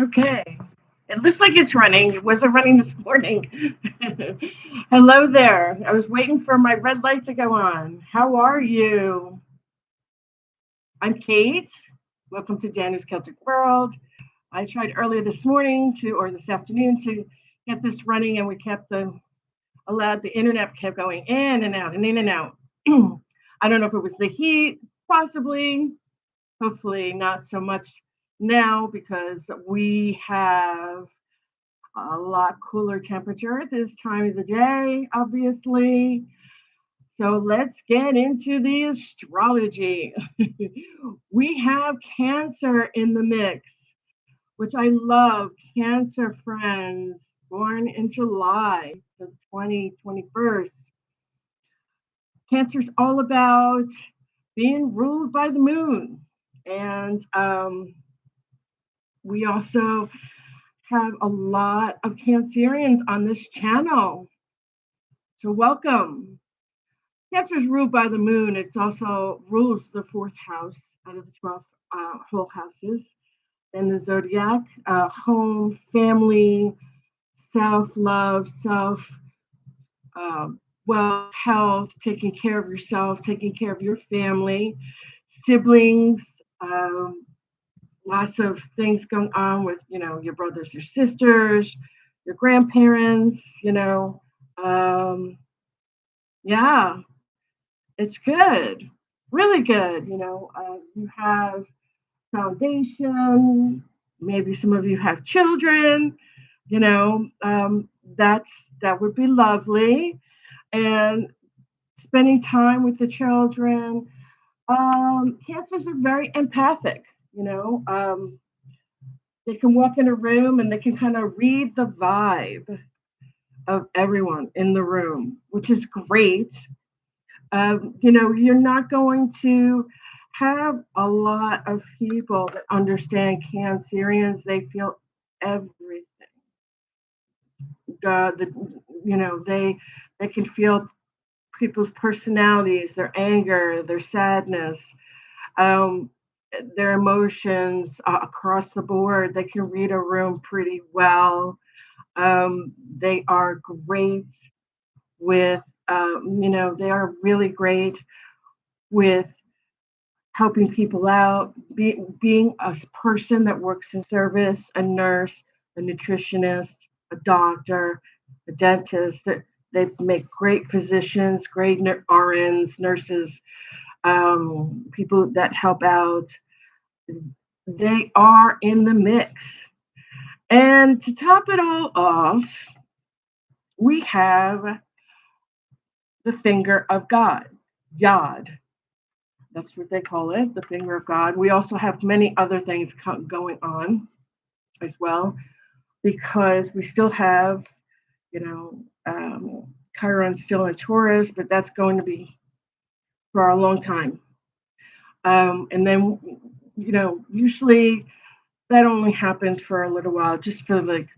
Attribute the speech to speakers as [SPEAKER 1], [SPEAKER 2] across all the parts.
[SPEAKER 1] Okay. It looks like it's running. It wasn't running this morning. Hello there. I was waiting for my red light to go on. How are you? I'm Kate. Welcome to DANUS Celtic World. I tried earlier this morning or this afternoon to get this running, and we kept allowed the internet kept going in and out and in and out. I don't know if it was the heat, possibly. Hopefully, not so much now because we have a lot cooler temperature at this time of the day, obviously. So let's get into the astrology. We have Cancer in the mix, which I love. Cancer friends born in July the 21st. Cancer's all about being ruled by the moon. And we also have a lot of Cancerians on this channel. So welcome. Cancer is ruled by the moon. It's also rules the fourth house out of the 12 whole houses in the zodiac. Home, family, self-love, wealth, health, taking care of yourself, taking care of your family, siblings, lots of things going on with, your brothers, your sisters, your grandparents, yeah, it's good, really good. You have foundation, maybe some of you have children, you know, um, that would be lovely. And spending time with the children. Cancers are very empathic, you know. They can walk in a room and they can kind of read the vibe of everyone in the room, which is great. You're not going to have a lot of people that understand Cancerians. They feel everything. The they can feel people's personalities, their anger, their sadness, um, their emotions across the board. They can read a room pretty well. They are great with, they are really great with helping people out, being a person that works in service, a nurse, a nutritionist, a doctor, a dentist. They make great physicians, great RNs, nurses, people that help out. They are in the mix. And to top it all off, we have the finger of God, Yod. That's what they call it, the finger of God. We also have many other things going on as well, because we still have, you know, Chiron still in Taurus, but that's going to be for a long time. And then, usually that only happens for a little while, just for like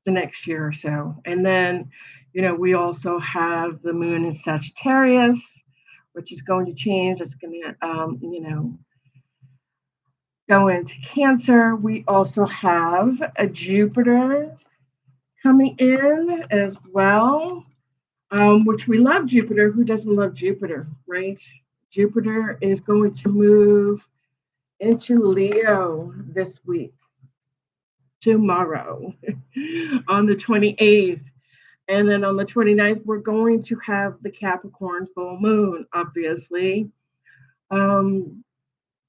[SPEAKER 1] the next year or so. And then, we also have the moon in Sagittarius, which is going to change. It's going to, go into Cancer. We also have a Jupiter coming in as well, which we love Jupiter. Who doesn't love Jupiter, right? Jupiter is going to move into Leo this week, tomorrow, on the 28th. And then on the 29th, we're going to have the Capricorn full moon, obviously. Um,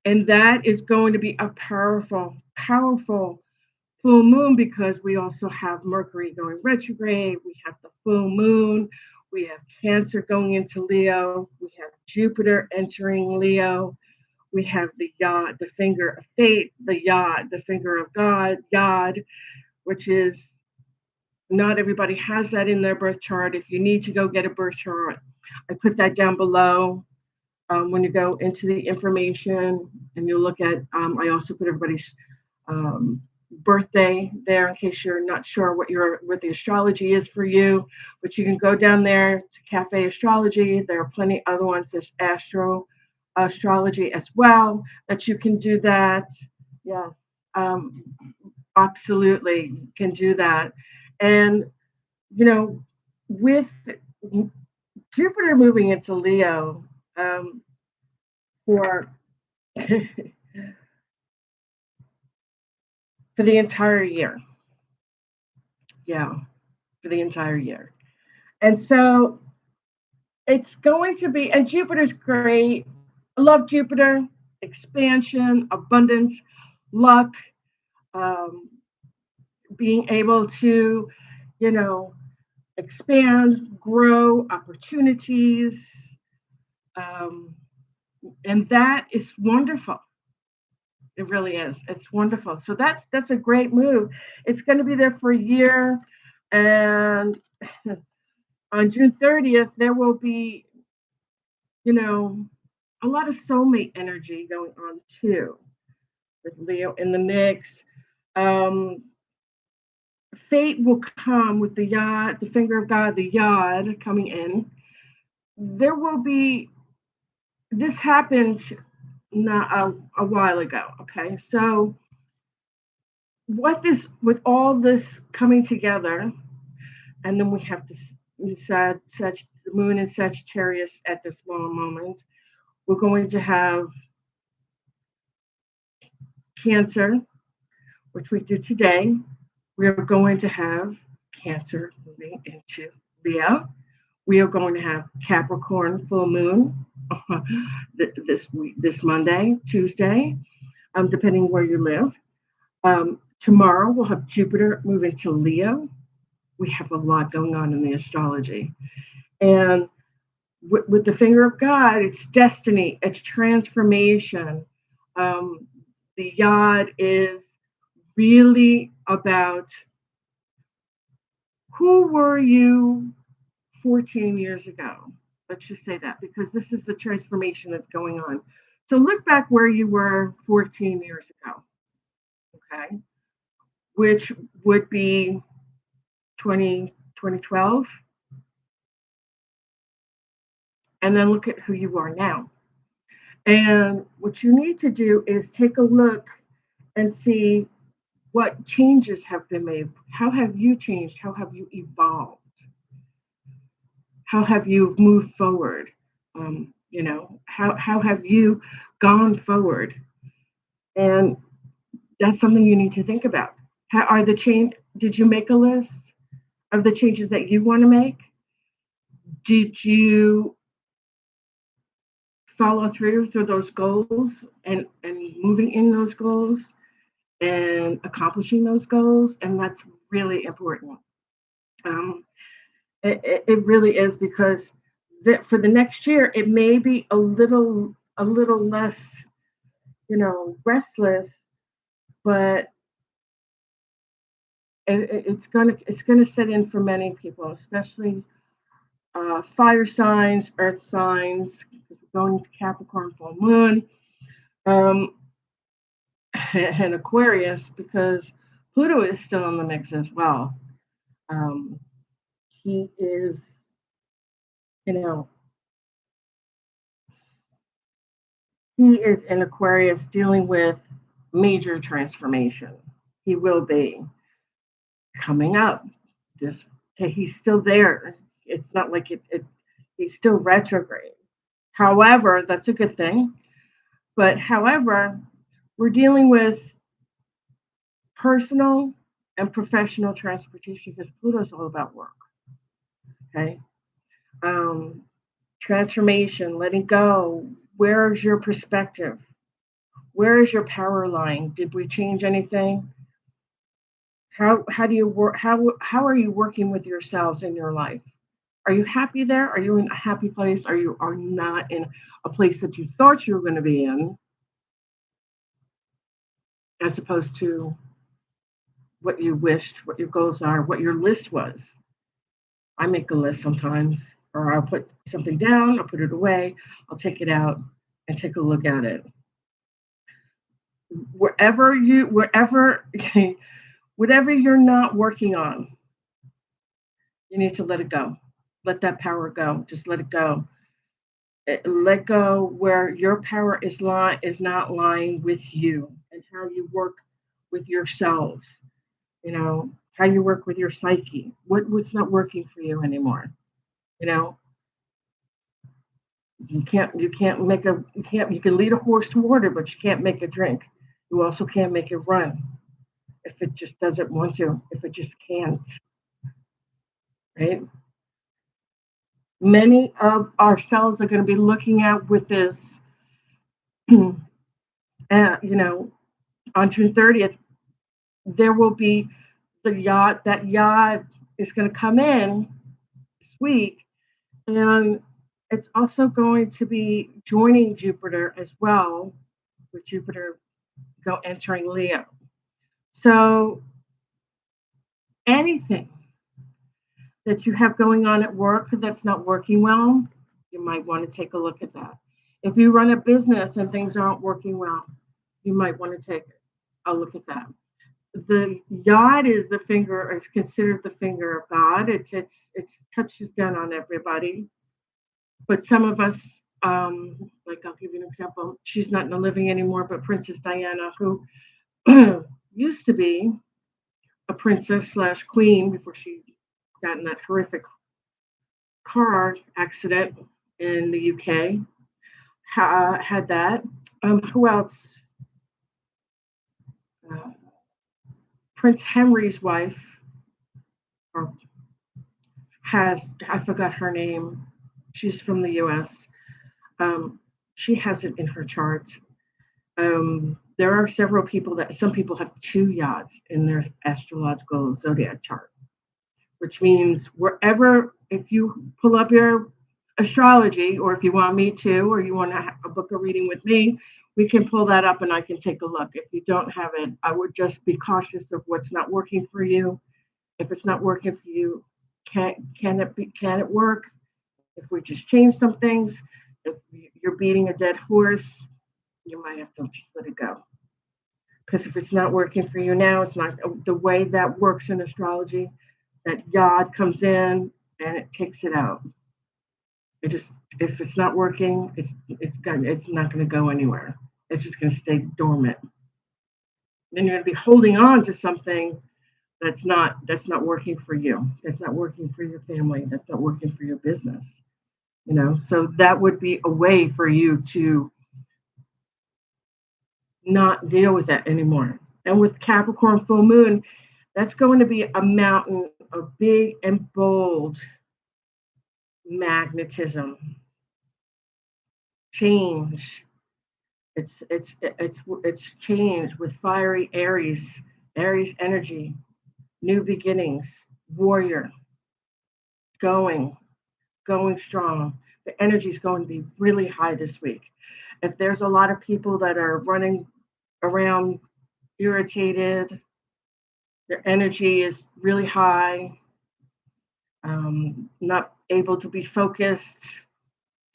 [SPEAKER 1] and that is going to be a powerful, powerful full moon, because we also have Mercury going retrograde. We have the full moon. We have Cancer going into Leo. We have Jupiter entering Leo. We have the Yod, the finger of fate, the Yod, the finger of God, Yod, which is, not everybody has that in their birth chart. If you need to go get a birth chart, I put that down below. When you go into the information and you look at, I also put everybody's birthday there in case you're not sure what the astrology is for you. But you can go down there to Cafe Astrology. There are plenty other ones. There's Astrology as well that you can do that. Yes. Um, absolutely can do that. And, you know, with Jupiter moving into Leo, for for the entire year. Yeah, for the entire year. And so it's going to be, and Jupiter's great. I love Jupiter, expansion, abundance, luck, um, being able to, you know, expand, grow, opportunities. Um, and that is wonderful. It really is. It's wonderful. So that's a great move. It's going to be there for a year, and on June 30th there will be, you know, a lot of soulmate energy going on too, with Leo in the mix. Um, Fate will come with the Yod, the finger of God, the Yod coming in. There will be. This happened not a while ago. Okay, so what this with all this coming together, and then we have this the moon in Sagittarius at this moment. We're going to have Cancer, which we do today. We are going to have Cancer moving into Leo. We are going to have Capricorn full moon this Monday, Tuesday, depending where you live. Tomorrow we'll have Jupiter moving to Leo. We have a lot going on in the astrology. And with the finger of God, it's destiny, it's transformation. Um, the Yod is really about who were you 14 years ago? Let's just say that, because this is the transformation that's going on. So look back where you were 14 years ago, okay? Which would be 2012. And then look at who you are now. And what you need to do is take a look and see what changes have been made. How have you changed? How have you evolved? How have you moved forward? How have you gone forward? And that's something you need to think about. How are the change? Did you make a list of the changes that you want to make? Did you follow through those goals and moving in those goals and accomplishing those goals? And that's really important. Um, it really is, because for the next year it may be a little less, restless, but it's gonna set in for many people, especially fire signs, earth signs, going to Capricorn full moon, um, and Aquarius, because Pluto is still in the mix as well. Um, he is, you know, he is in Aquarius dealing with major transformation. He will be coming up. This He's still there. It's not like he's still retrograde. However, that's a good thing. But however, we're dealing with personal and professional transportation, because Pluto's all about work. Okay. Um, Transformation, letting go. Where is your perspective? Where is your power line? Did we change anything? How do you work? How are you working with yourselves in your life? Are you happy there? Are you in a happy place? Are not in a place that you thought you were going to be in, as opposed to what you wished, what your goals are, what your list was? I make a list sometimes, or I'll put something down, I'll put it away, I'll take it out and take a look at it. Wherever, whatever you're not working on, you need to let it go. Let that power go. Just let it go. Let go where your power is not lying with you, and how you work with yourselves, how you work with your psyche, what's not working for you anymore. You know, you can lead a horse to water, but you can't make it drink. You also can't make it run if it just doesn't want to, if it just can't, right? Many of ourselves are going to be looking at with this, on June 30th, there will be that yacht is going to come in this week, and it's also going to be joining Jupiter as well, with Jupiter entering Leo. So anything that you have going on at work that's not working well, you might want to take a look at that. If you run a business and things aren't working well, you might want to take a look at that. The yod is considered the finger of God. It touches down on everybody. But some of us, like I'll give you an example. She's not in the living anymore, but Princess Diana, who used to be a princess / queen before she got in that horrific car accident in the UK, had that. Who else? Prince Henry's wife I forgot her name. She's from the US. She has it in her chart. There are several people some people have 2 yachts in their astrological zodiac chart, which means if you pull up your astrology, or if you want me to, or you want to book a reading with me, we can pull that up and I can take a look. If you don't have it, I would just be cautious of what's not working for you. If it's not working for you, can it work? If we just change some things, if you're beating a dead horse, you might have to just let it go. Because if it's not working for you now, it's not the way that works in astrology. That yod comes in and it takes it out. If it's not working, it's not going to go anywhere. It's just going to stay dormant. Then you're going to be holding on to something that's not working for you. That's not working for your family. That's not working for your business. So that would be a way for you to not deal with that anymore. And with Capricorn full moon, that's going to be a mountain of big and bold magnetism, change. It's change with fiery Aries energy, new beginnings, warrior, going strong. The energy is going to be really high this week. If there's a lot of people that are running around irritated, their energy is really high, not able to be focused,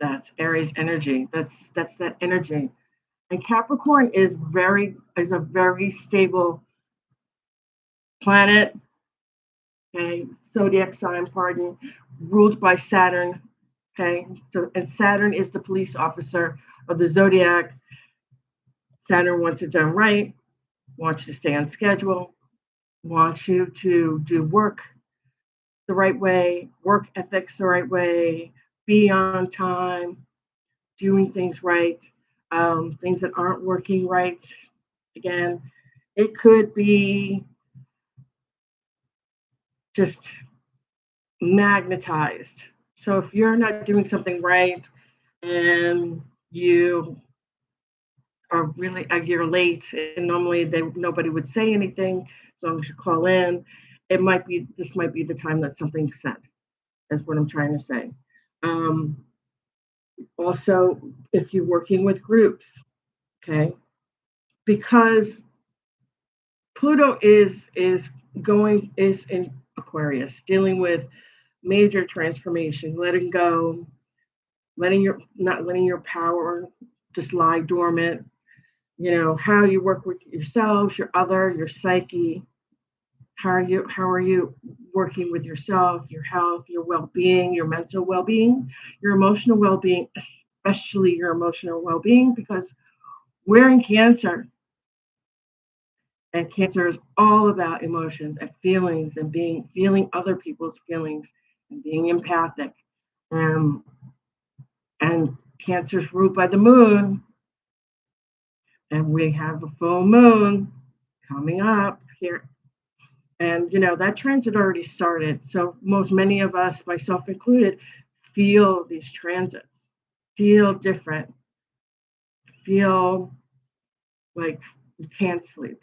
[SPEAKER 1] that's Aries energy. That's that energy. And Capricorn is a very stable planet, okay, zodiac sign, ruled by Saturn. Okay, and Saturn is the police officer of the zodiac. Saturn wants it done right, wants you to stay on schedule, wants you to do work the right way, work ethics the right way, be on time, doing things right, things that aren't working right. Again, it could be just magnetized. So if you're not doing something right and you are you're late, and normally nobody would say anything as long as you call in, this might be the time that something's said. That's what I'm trying to say. Also, if you're working with groups, okay, because Pluto is in Aquarius, dealing with major transformation, letting go, not letting your power just lie dormant. How you work with yourselves, your psyche. How are you working with yourself, your health, your well-being, your mental well-being, your emotional well-being, especially your emotional well-being, because we're in Cancer. And Cancer is all about emotions and feelings and feeling other people's feelings and being empathic. Um, and Cancer is ruled by the moon, and we have a full moon coming up here. And that transit already started. So many of us, myself included, feel these transits, feel different, feel like you can't sleep,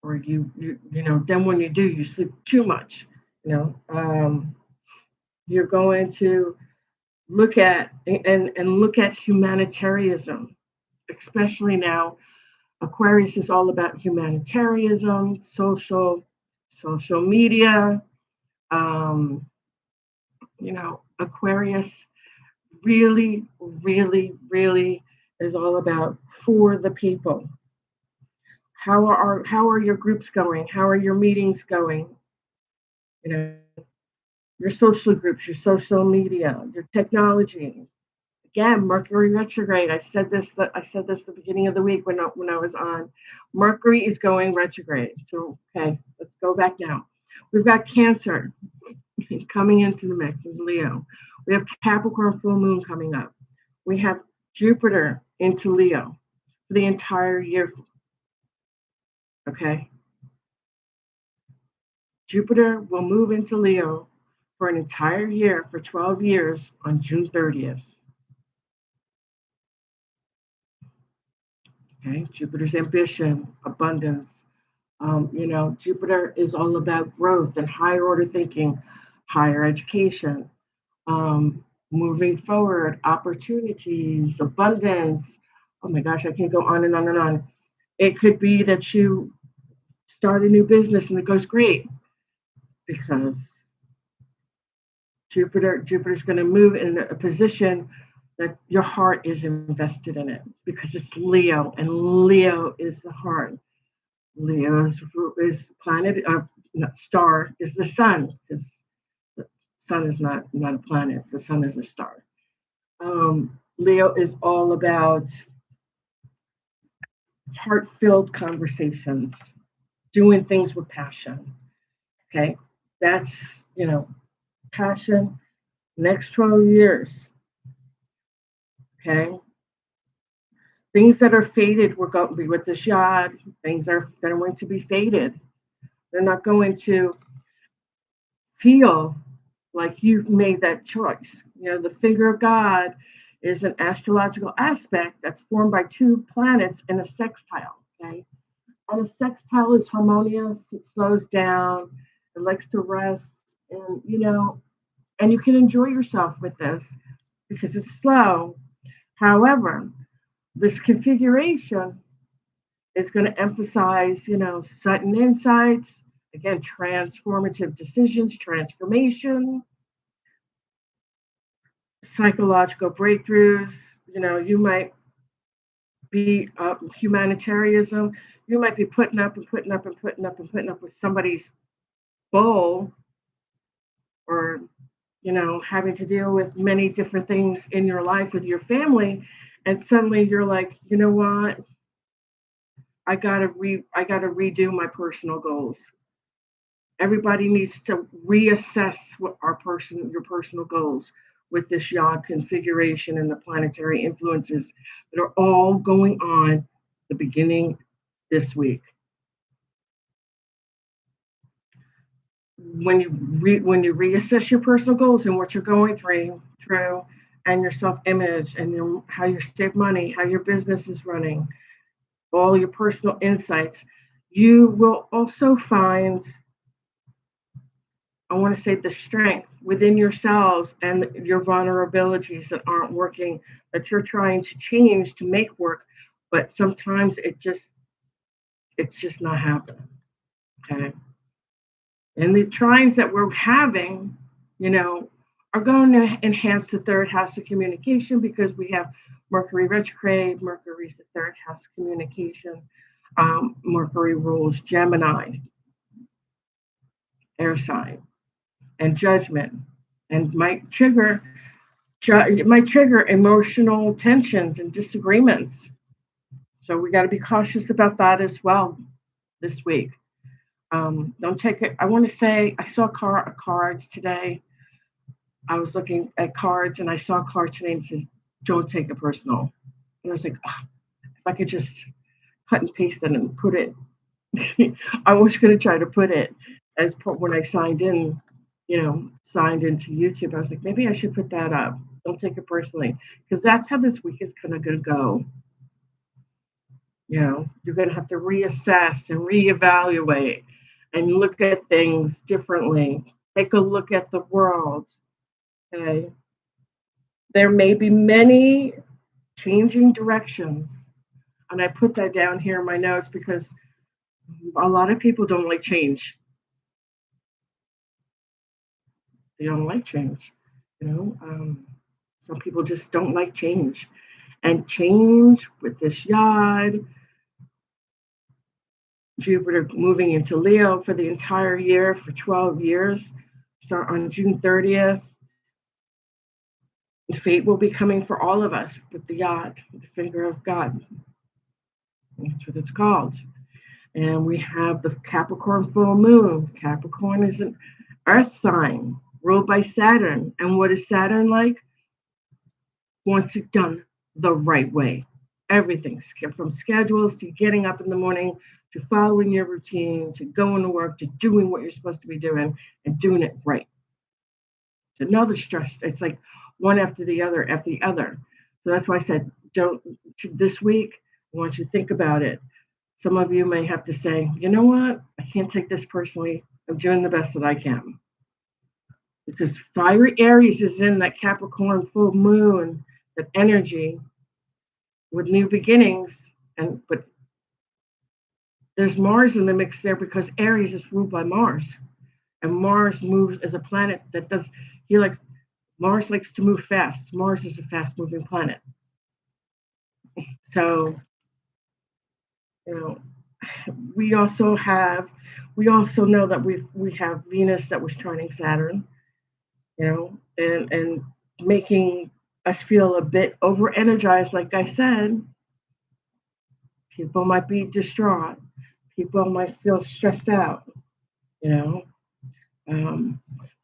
[SPEAKER 1] or then when you do, you sleep too much. You're going to look at and look at humanitarianism, especially now. Aquarius is all about humanitarianism, social media. Um, Aquarius really, really, really is all about for the people. How are your groups going? How are your meetings going? You know, your social groups, your social media, your technology. Again, Mercury retrograde. I said this at the beginning of the week when I was on. Mercury is going retrograde. So okay, let's go back now. We've got Cancer coming into the mix in Leo. We have Capricorn full moon coming up. We have Jupiter into Leo for the entire year. Okay. Jupiter will move into Leo for an entire year for 12 years on June 30th. Okay. Jupiter's ambition, abundance. Jupiter is all about growth and higher order thinking, higher education, moving forward, opportunities, abundance. Oh my gosh, I can go on and on and on. It could be that you start a new business and it goes great because Jupiter's going to move in a position that your heart is invested in it because it's Leo, and Leo is the heart. Leo's planet, not star, is the sun, because the sun is not a planet. The sun is a star. Leo is all about heart-filled conversations, doing things with passion. Okay, that's passion. Next 12 years. Okay, things that are faded will go be with this yod. Things are going to be faded. They're not going to feel like you've made that choice. The finger of God is an astrological aspect that's formed by two planets in a sextile. Okay, and a sextile is harmonious. It slows down. It likes to rest, and you can enjoy yourself with this because it's slow. However, this configuration is going to emphasize, sudden insights, again, transformative decisions, transformation, psychological breakthroughs. You might be humanitarianism. You might be putting up and putting up and putting up and putting up with somebody's bull, or having to deal with many different things in your life with your family, and suddenly you're like, you know what? I gotta redo my personal goals. Everybody needs to reassess your personal goals with this yod configuration and the planetary influences that are all going on the beginning this week. When you reassess your personal goals and what you're going through, and your self-image and how you save money, how your business is running, all your personal insights, you will also find, I want to say, the strength within yourselves and your vulnerabilities that aren't working, that you're trying to change to make work, but sometimes it's just not happening. Okay. And the trines that we're having, are going to enhance the third house of communication because we have Mercury retrograde. Mercury's the third house of communication. Mercury rules Gemini, air sign, and judgment, and it might trigger emotional tensions and disagreements. So we got to be cautious about that as well. this week. Don't take it. I want to say I saw cards today. I was looking at cards and I saw a card today and says, "Don't take it personal." And I was like, oh, if I could just cut and paste it and put it. I was going to try to put it as when I signed in, signed into YouTube. I was like, maybe I should put that up. Don't take it personally, because that's how this week is kind of going to go. You're going to have to reassess and reevaluate and look at things differently. Take a look at the world. Okay. There may be many changing directions. And I put that down here in my notes because a lot of people don't like change. They don't like change. Some people just don't like change. And change with this Yod, Jupiter moving into Leo for the entire year for 12 years, start on June 30th. Fate will be coming for all of us with the Yod, the finger of God. That's what it's called. And we have the Capricorn full moon. Capricorn is an earth sign ruled by Saturn. And what is Saturn like? Wants it done the right way. Everything, from schedules to getting up in the morning, to following your routine, to going to work, to doing what you're supposed to be doing and doing it right. It's another stress. It's like one after the other, after the other. So that's why I said, this week, I want you to think about it. Some of you may have to say, you know what? I can't take this personally. I'm doing the best that I can. Because fiery Aries is in that Capricorn full moon, that energy with new beginnings. But there's Mars in the mix there because Aries is ruled by Mars. And Mars moves as a planet that Mars likes to move fast. Mars is a fast moving planet. So, we also know that we have Venus that was trining Saturn, and making us feel a bit over energized. Like I said, people might be distraught. People might feel stressed out,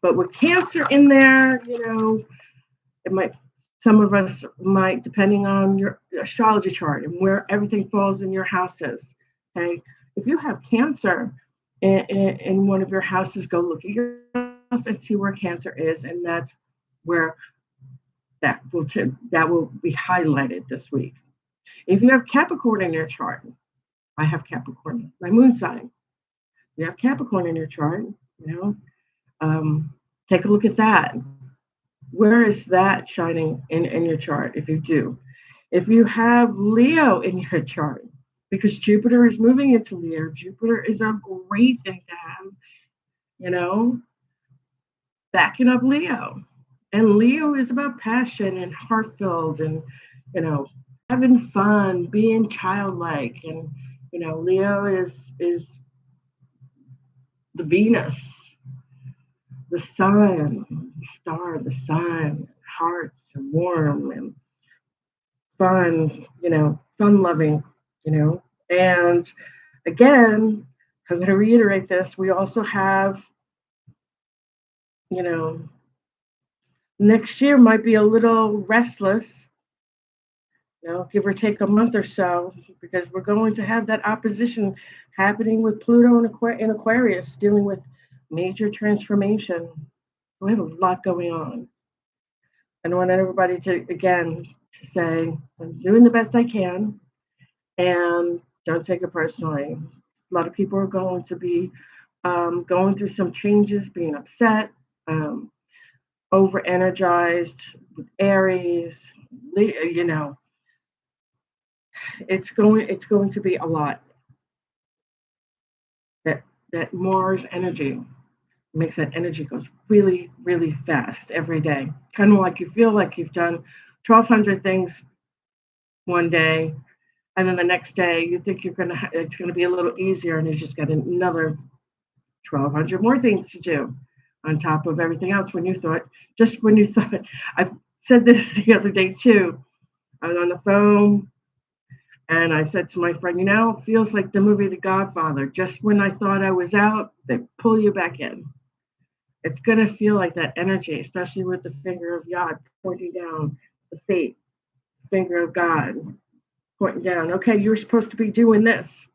[SPEAKER 1] but with Cancer in there, some of us might, depending on your astrology chart and where everything falls in your houses. Okay, if you have Cancer in one of your houses, go look at your house and see where Cancer is, and that's where that will be highlighted this week. If you have Capricorn in your chart, I have Capricorn, my moon sign. You have Capricorn in your chart, take a look at that. Where is that shining in your chart? If you do, if you have Leo in your chart, because Jupiter is moving into Leo, Jupiter is a great thing to have, backing up Leo. And Leo is about passion and heart-filled and, having fun, being childlike. And, Leo is the Venus, the sun, the star, the sun, hearts and warm and fun, fun-loving, And again, I'm going to reiterate this. We also have, next year might be a little restless, give or take a month or so, because we're going to have that opposition happening with Pluto in Aquarius, dealing with major transformation. We have a lot going on. And I want everybody to say, I'm doing the best I can, and don't take it personally. A lot of people are going to be going through some changes, being upset, over-energized with Aries, it's going to be a lot. That Mars energy makes that energy goes really, really fast every day. Kind of like you feel like you've done 1,200 things one day, and then the next day you think it's gonna be a little easier, and you just got another 1,200 more things to do on top of everything else. When you thought, I said this the other day too. I was on the phone And I said to my friend, it feels like the movie The Godfather. Just when I thought I was out, they pull you back in. It's going to feel like that energy, especially with the finger of Yod pointing down, the fate, finger of God pointing down. Okay, you're supposed to be doing this.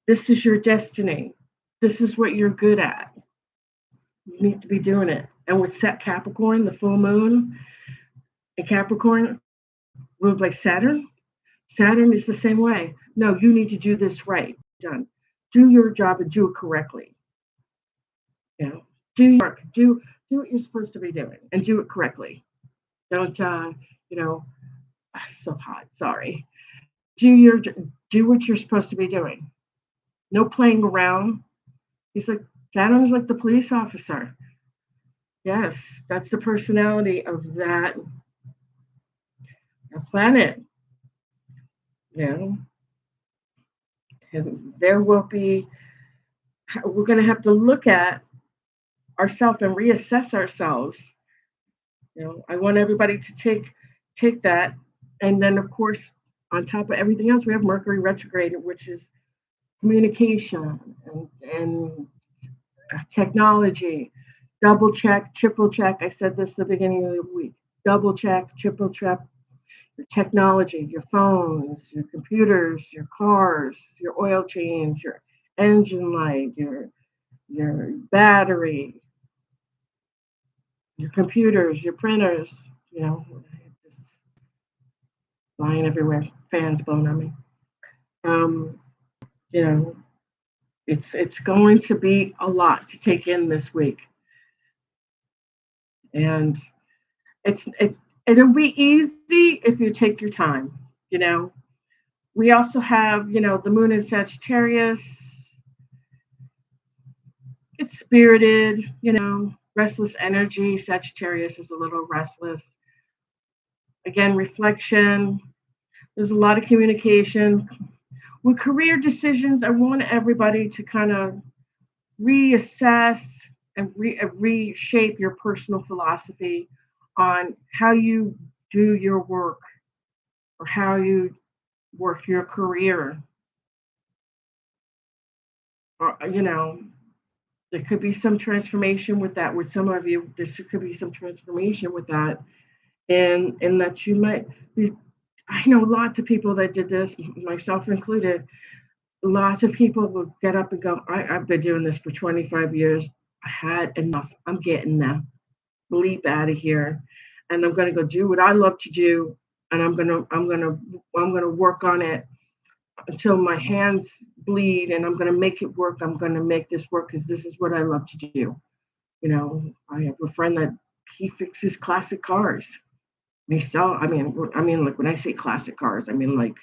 [SPEAKER 1] This is your destiny. This is what you're good at. You need to be doing it. And with set Capricorn, the full moon in Capricorn, ruled by Saturn, Saturn is the same way. No, you need to do this right. Done. Do your job and do it correctly. Do your work. Do what you're supposed to be doing and do it correctly. Don't it's so hot. Sorry. Do what you're supposed to be doing. No playing around. He's like Saturn is like the police officer. Yes, that's the personality of that planet. And there will be. We're going to have to look at ourselves and reassess ourselves. I want everybody to take that, and then of course, on top of everything else, we have Mercury retrograde, which is communication and technology. Double check, triple check. I said this at the beginning of the week. Double check, triple check your technology, your phones, your computers, your cars, your oil change, your engine light, your battery, your computers, your printers, just flying everywhere, fans blowing on me. It's going to be a lot to take in this week. And it'll be easy if you take your time. We also have, the moon in Sagittarius. It's spirited, restless energy. Sagittarius is a little restless. Again, reflection. There's a lot of communication. With career decisions, I want everybody to kind of reassess and reshape your personal philosophy on how you do your work or how you work your career. Or, there could be some transformation with that. With some of you, there could be some transformation with that. And that you might be, I know lots of people that did this, myself included. Lots of people will get up and go, I've been doing this for 25 years. I had enough. I'm getting them. Leap out of here. And I'm gonna go do what I love to do. And I'm gonna work on it until my hands bleed, and I'm gonna make it work. I'm gonna make this work because this is what I love to do. I have a friend that he fixes classic cars. I mean, like when I say classic cars, I mean like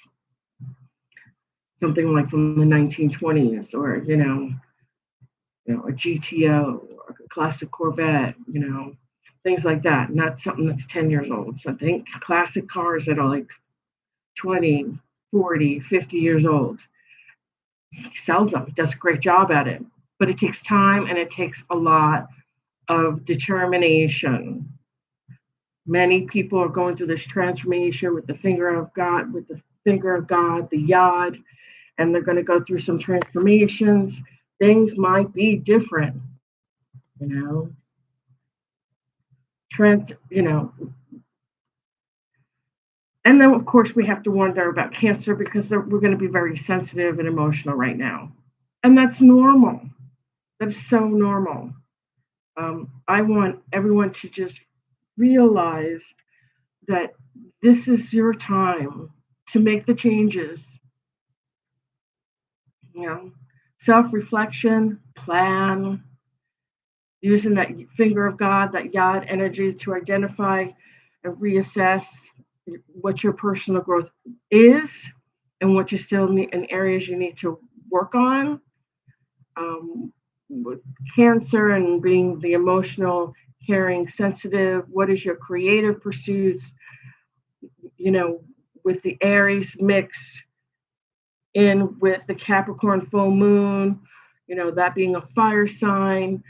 [SPEAKER 1] something like from the 1920s, or a GTO, or a classic Corvette, things like that. Not something that's 10 years old. So I think classic cars that are like 20, 40, 50 years old. He sells them. He does a great job at it. But it takes time and it takes a lot of determination. Many people are going through this transformation with the finger of God, the Yod, and they're going to go through some transformations. Things might be different, And then, of course, we have to wonder about Cancer because we're going to be very sensitive and emotional right now. And that's normal. That's so normal. I want everyone to just realize that this is your time to make the changes. Self-reflection, plan, using that finger of God, that Yod energy to identify and reassess what your personal growth is and what you still need and areas you need to work on. With Cancer and being the emotional, caring, sensitive, what is your creative pursuits? With the Aries mix in with the Capricorn full moon, that being a fire sign,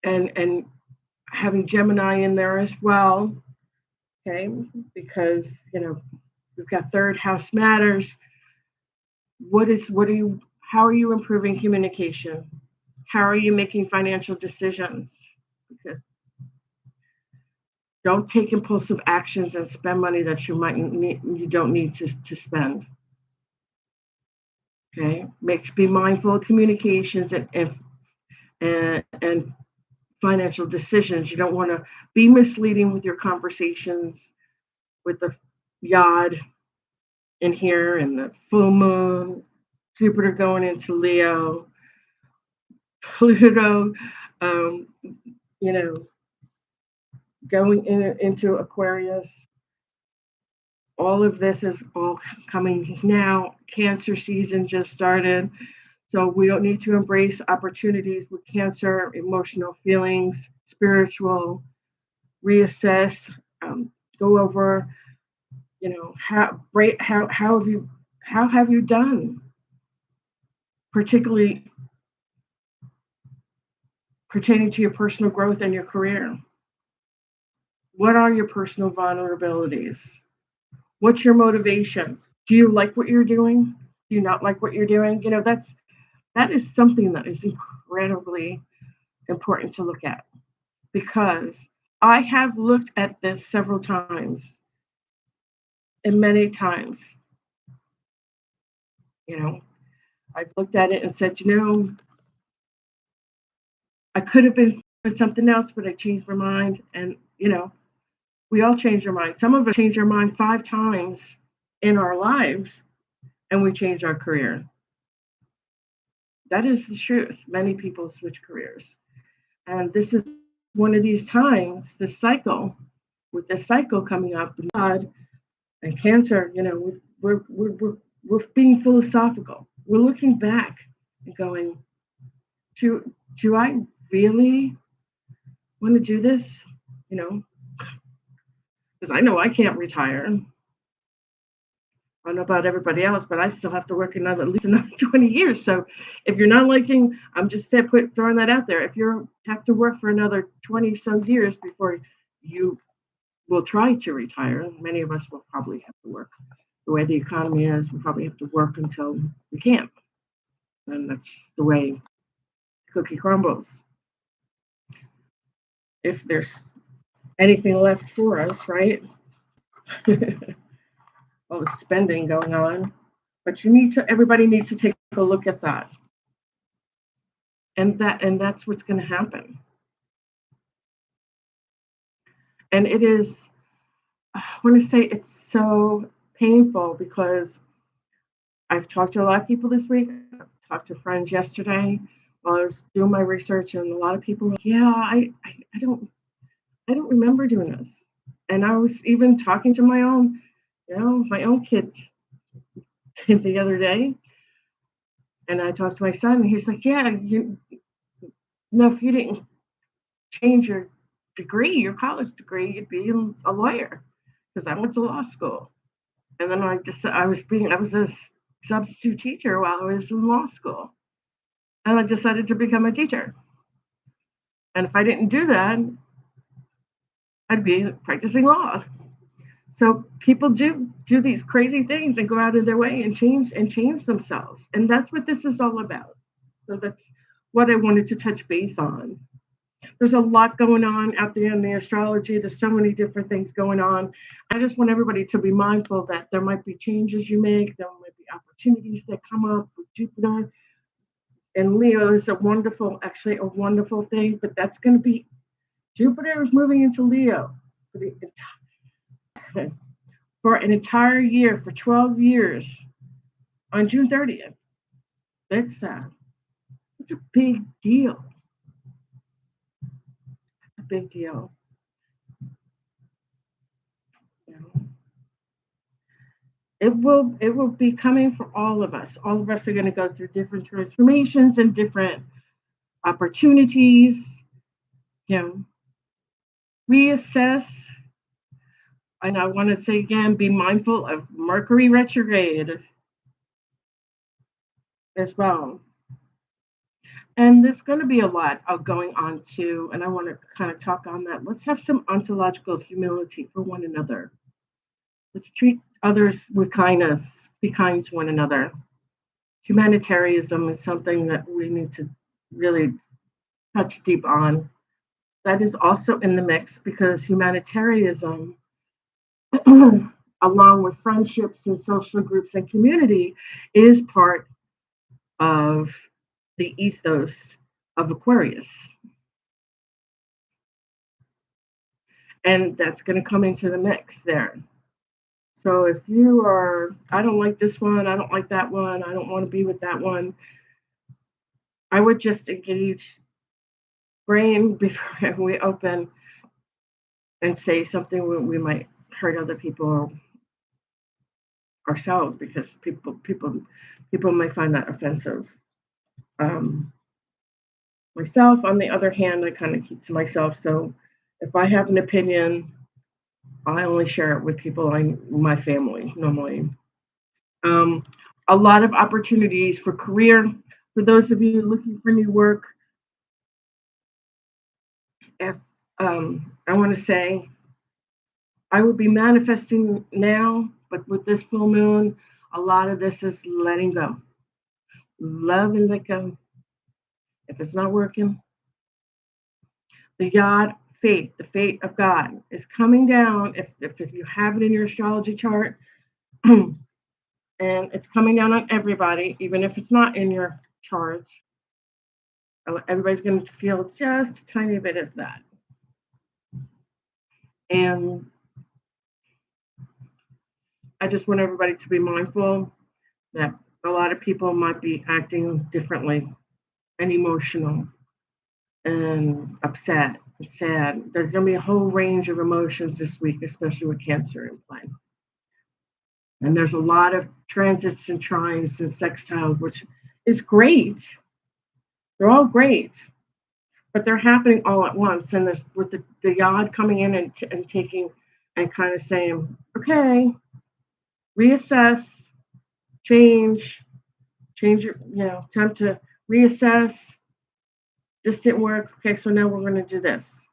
[SPEAKER 1] and having Gemini in there as well. Okay, because We've got third house matters. How are you improving communication? How are you making financial decisions? Because don't take impulsive actions and spend money that you don't need to spend. Okay, be mindful of communications and financial decisions. You don't want to be misleading with your conversations with the yod in here and the full moon, Jupiter going into Leo, Pluto, um, you know, going into Aquarius. All of this is all coming now. Cancer season just started. So we don't need to embrace opportunities with Cancer, emotional feelings, spiritual, reassess, go over, how have you done, particularly pertaining to your personal growth and your career. What are your personal vulnerabilities? What's your motivation? Do you like what you're doing? Do you not like what you're doing? That is something that is incredibly important to look at, because I have looked at this several times and many times. I've looked at it and said, I could have been with something else, but I changed my mind. And, we all change our mind. Some of us change our mind 5 times in our lives and we change our career. That is the truth. Many people switch careers. And this is one of these times, the cycle, with the cycle coming up, God and Cancer, we're being philosophical. We're looking back and going, do I really want to do this? Because I know I can't retire. I don't know about everybody else, but I still have to work at least another 20 years. So if you're not liking, I'm just throwing that out there. If you have to work for another 20 some years before you will try to retire, many of us will probably have to work. The way the economy is, we'll probably have to work until we can't. And that's the way the cookie crumbles. If there's anything left for us, right? All the spending going on. But everybody needs to take a look at that. And that's what's going to happen. And it is, I want to say it's so painful because I've talked to a lot of people this week. I've talked to friends yesterday while I was doing my research, and a lot of people were like, yeah, I don't remember doing this. And I was even talking to my own kid the other day. And I talked to my son, and he's like, yeah, if you didn't change your degree, your college degree, you'd be a lawyer. Because I went to law school. And then I was a substitute teacher while I was in law school. And I decided to become a teacher. And if I didn't do that, I'd be practicing law. So people do these crazy things and go out of their way and change themselves. And that's what this is all about. So that's what I wanted to touch base on. There's a lot going on out there in the astrology. There's so many different things going on. I just want everybody to be mindful that there might be changes you make. There might be opportunities that come up with Jupiter. And Leo is a wonderful thing, but that's going to be, Jupiter is moving into Leo for an entire year, for 12 years on June 30th. That's a big deal. A big deal. It will be coming for all of us. All of us are going to go through different transformations and different opportunities. Reassess. And I want to say again, be mindful of Mercury retrograde as well. And there's going to be a lot going on too. And I want to kind of talk on that. Let's have some ontological humility for one another. Let's treat others with kindness. Be kind to one another. Humanitarianism is something that we need to really touch deep on. That is also in the mix because humanitarianism, along with friendships and social groups and community, is part of the ethos of Aquarius. And that's going to come into the mix there. So if you are, I don't like this one, I don't like that one, I don't want to be with that one, I would just engage brain before we open and say something we might hurt other people or ourselves because people might find that offensive. Um, Myself, on the other hand, I kind of keep to myself. So if I have an opinion, I only share it with people my family normally. Um, a lot of opportunities for career. For those of you looking for new work, if I want to say, I would be manifesting now, but with this full moon, a lot of this is letting go. Love and let go. If it's not working, the Yod-Fate, the fate of God, is coming down. If you have it in your astrology chart, and it's coming down on everybody, even if it's not in your chart, everybody's going to feel just a tiny bit of that. And I just want everybody to be mindful that a lot of people might be acting differently and emotional and upset and sad. There's going to be a whole range of emotions this week, especially with Cancer in play. And there's a lot of transits and trines and sextiles, which is great. They're all great, but they're happening all at once. And there's with the Yod coming in and taking and kind of saying, okay, reassess, change your, time to reassess. This didn't work. Okay, so now we're going to do this.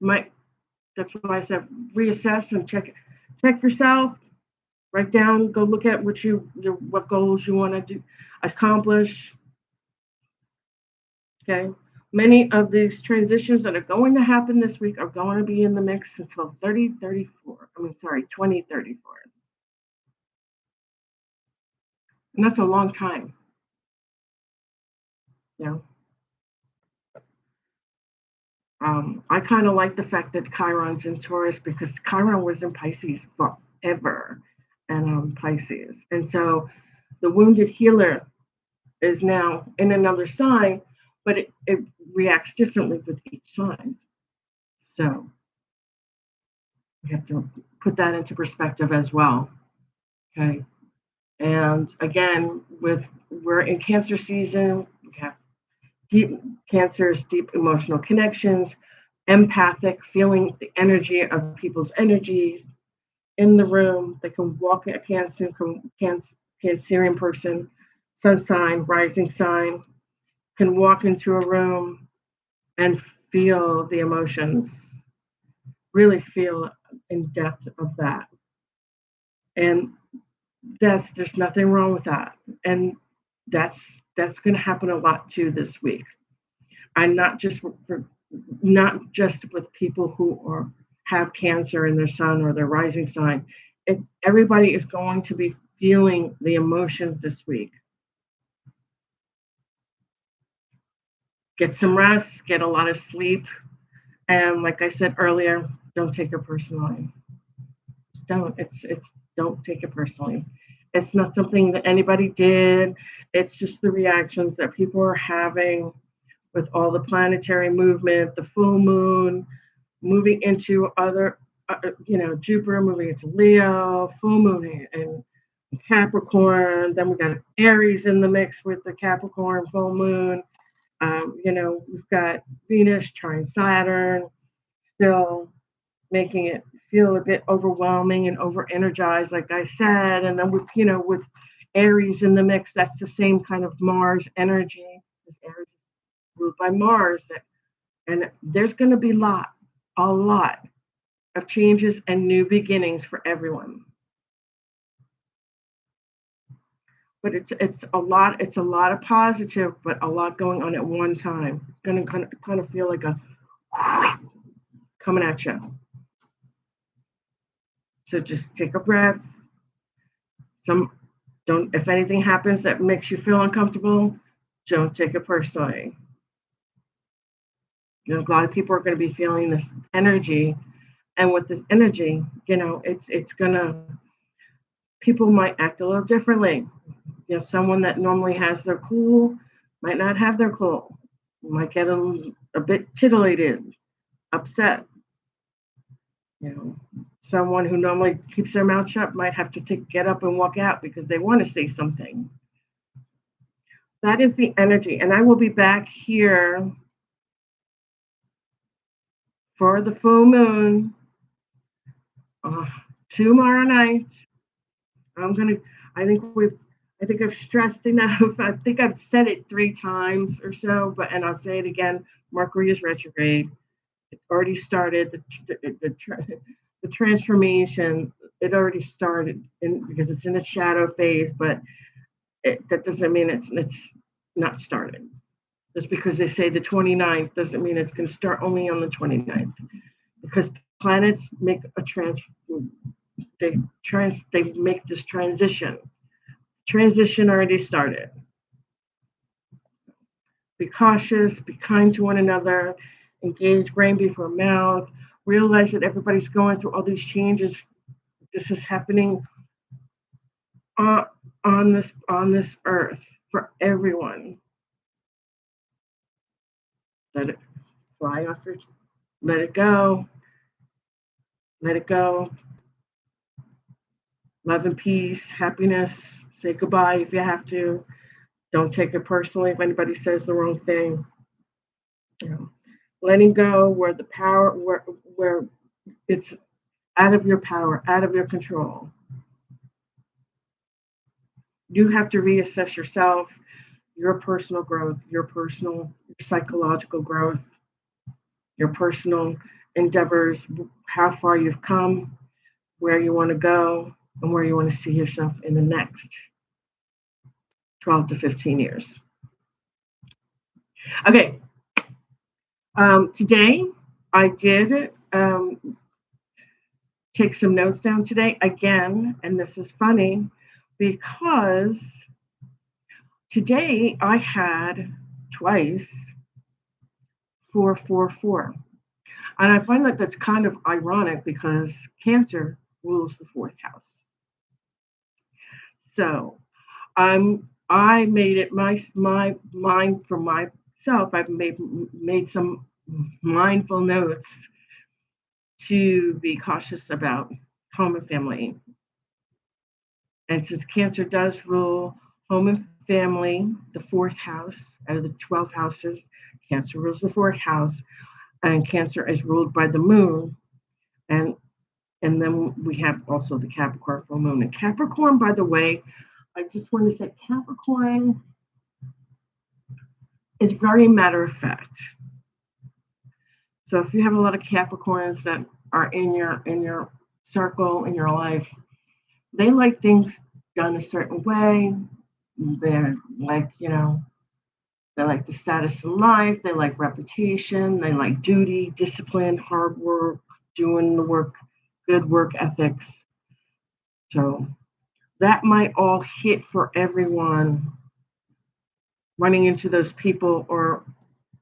[SPEAKER 1] That's why I said reassess and check yourself. Write down. Go look at what goals you want to accomplish. Okay. Many of these transitions that are going to happen this week are going to be in the mix until 2034. And that's a long time. Yeah. I kind of like the fact that Chiron's in Taurus because Chiron was in Pisces forever and Pisces. And so the wounded healer is now in another sign, but it reacts differently with each sign. So we have to put that into perspective as well. Okay. And again, we're in Cancer season, we have deep Cancer's deep emotional connections, empathic, feeling the energy of people's energies in the room. They can walk a Cancerian person, sun sign, rising sign, can walk into a room and feel the emotions, really feel in depth of that. And there's nothing wrong with that. And that's going to happen a lot too this week. And not just with people who have Cancer in their sun or their rising sign. Everybody is going to be feeling the emotions this week. Get some rest, get a lot of sleep, and like I said earlier, don't take it personally. Just don't. Don't take it personally. It's not something that anybody did. It's just the reactions that people are having with all the planetary movement, the full moon moving into other, Jupiter moving into Leo, full moon and Capricorn. Then we got Aries in the mix with the Capricorn full moon. We've got Venus trying Saturn, still making it feel a bit overwhelming and over energized, like I said. And then with Aries in the mix, that's the same kind of Mars energy. This Aries is ruled by Mars, and there's going to be a lot of changes and new beginnings for everyone. But it's a lot of positive, but a lot going on at one time. It's going to kind of feel like a coming at you. So just take a breath. If anything happens that makes you feel uncomfortable, don't take it personally. A lot of people are going to be feeling this energy, and with this energy, it's gonna. People might act a little differently. Someone that normally has their cool might not have their cool. Might get a bit titillated, upset. Someone who normally keeps their mouth shut might have to get up and walk out because they want to say something. That is the energy, and I will be back here for the full moon tomorrow night. I think I've stressed enough. I think I've said it 3 times or so, and I'll say it again. Mercury is retrograde. It already started. The transformation, it already started because it's in a shadow phase, but that doesn't mean it's not started. Just because they say the 29th doesn't mean it's going to start only on the 29th, because planets make they make this transition. Transition already started. Be cautious, be kind to one another, engage brain before mouth, realize that everybody's going through all these changes. This is happening on this earth for everyone. Let it fly off your, let it go. Let it go. Love and peace, happiness. Say goodbye if you have to. Don't take it personally if anybody says the wrong thing. Letting go where the power, where it's out of your power, out of your control. You have to reassess yourself, your personal growth, your psychological growth, your personal endeavors, how far you've come, where you want to go, and where you want to see yourself in the next 12 to 15 years. Okay. Today, I did take some notes down today again, and this is funny because today I had twice 444. And I find that that's kind of ironic because Cancer rules the 4th house. So I made it my mind for myself. I've made some mindful notes to be cautious about home and family. And since Cancer does rule home and family, the 4th house out of the 12 houses, Cancer rules the 4th house, and Cancer is ruled by the moon. And then we have also the Capricorn full moon. And Capricorn, by the way, I just want to say Capricorn is very matter of fact. So if you have a lot of Capricorns that are in your circle, in your life, they like things done a certain way. They're like, they like the status in life. They like reputation. They like duty, discipline, hard work, doing the work, good work ethics. So that might all hit for everyone, running into those people or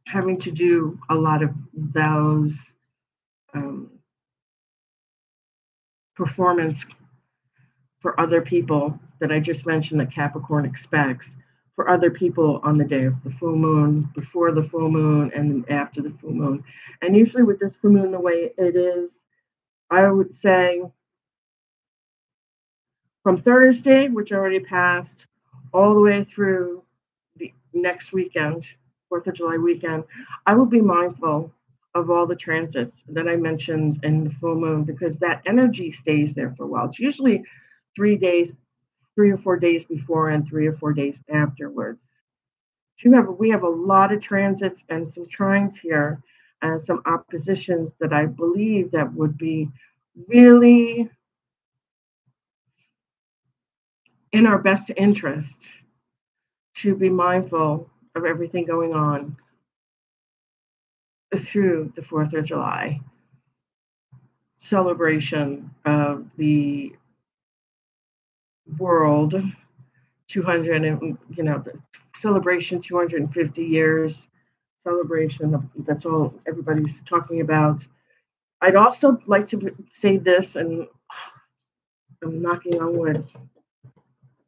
[SPEAKER 1] having to do a lot of those performance for other people that I just mentioned that Capricorn expects for other people on the day of the full moon, before the full moon, and after the full moon. And usually with this full moon, the way it is, I would say from Thursday, which already passed, all the way through the next weekend, 4th of July weekend, I will be mindful of all the transits that I mentioned in the full moon, because that energy stays there for a while. It's usually 3 or 4 days before and 3 or 4 days afterwards. We have a lot of transits and some trines here and some oppositions that I believe that would be really in our best interest to be mindful of everything going on through the 4th of July celebration of the world 200 and the celebration 250 years celebration. That's all everybody's talking about. I'd also like to say this, and I'm knocking on wood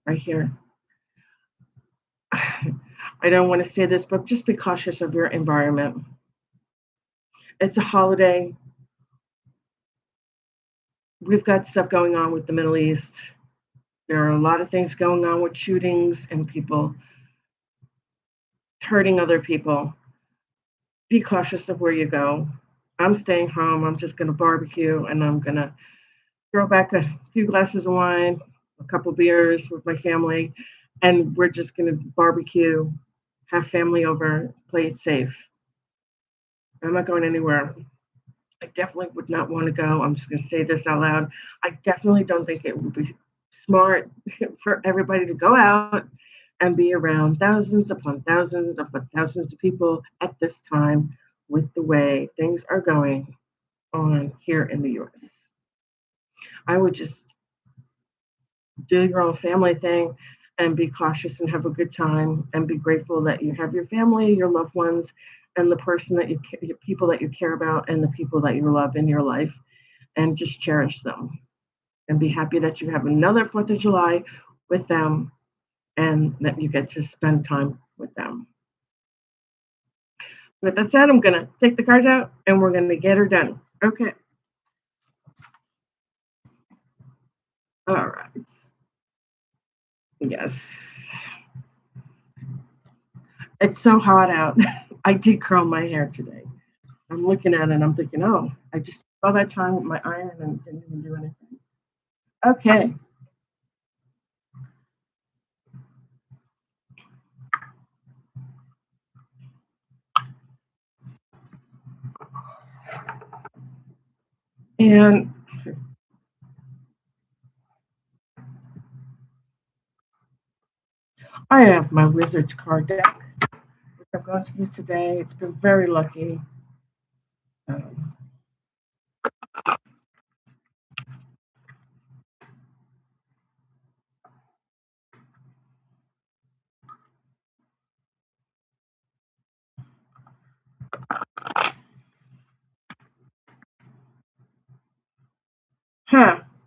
[SPEAKER 1] right here. I don't want to say this, but just be cautious of your environment. It's a holiday. We've got stuff going on with the Middle East. There are a lot of things going on with shootings and people hurting other people. Be cautious of where you go. I'm staying home. I'm just going to barbecue, and I'm going to throw back a few glasses of wine, a couple beers with my family, and we're just going to barbecue, have family over, play it safe. I'm not going anywhere. I definitely would not want to go. I'm just going to say this out loud. I definitely don't think it would be smart for everybody to go out and be around thousands upon thousands of people at this time with the way things are going on here in the US. I would just do your own family thing and be cautious and have a good time and be grateful that you have your family, your loved ones, and the person that people that you care about and the people that you love in your life, and just cherish them and be happy that you have another 4th of July with them and that you get to spend time with them. With that said, I'm going to take the cards out and we're going to get her done. Okay. All right. Yes. It's so hot out. I did curl my hair today. I'm looking at it and I'm thinking, oh, I just saw that time with my iron and didn't even do anything. Okay. And I have my Wizard's card deck, which I'm going to use today. It's been very lucky. Um,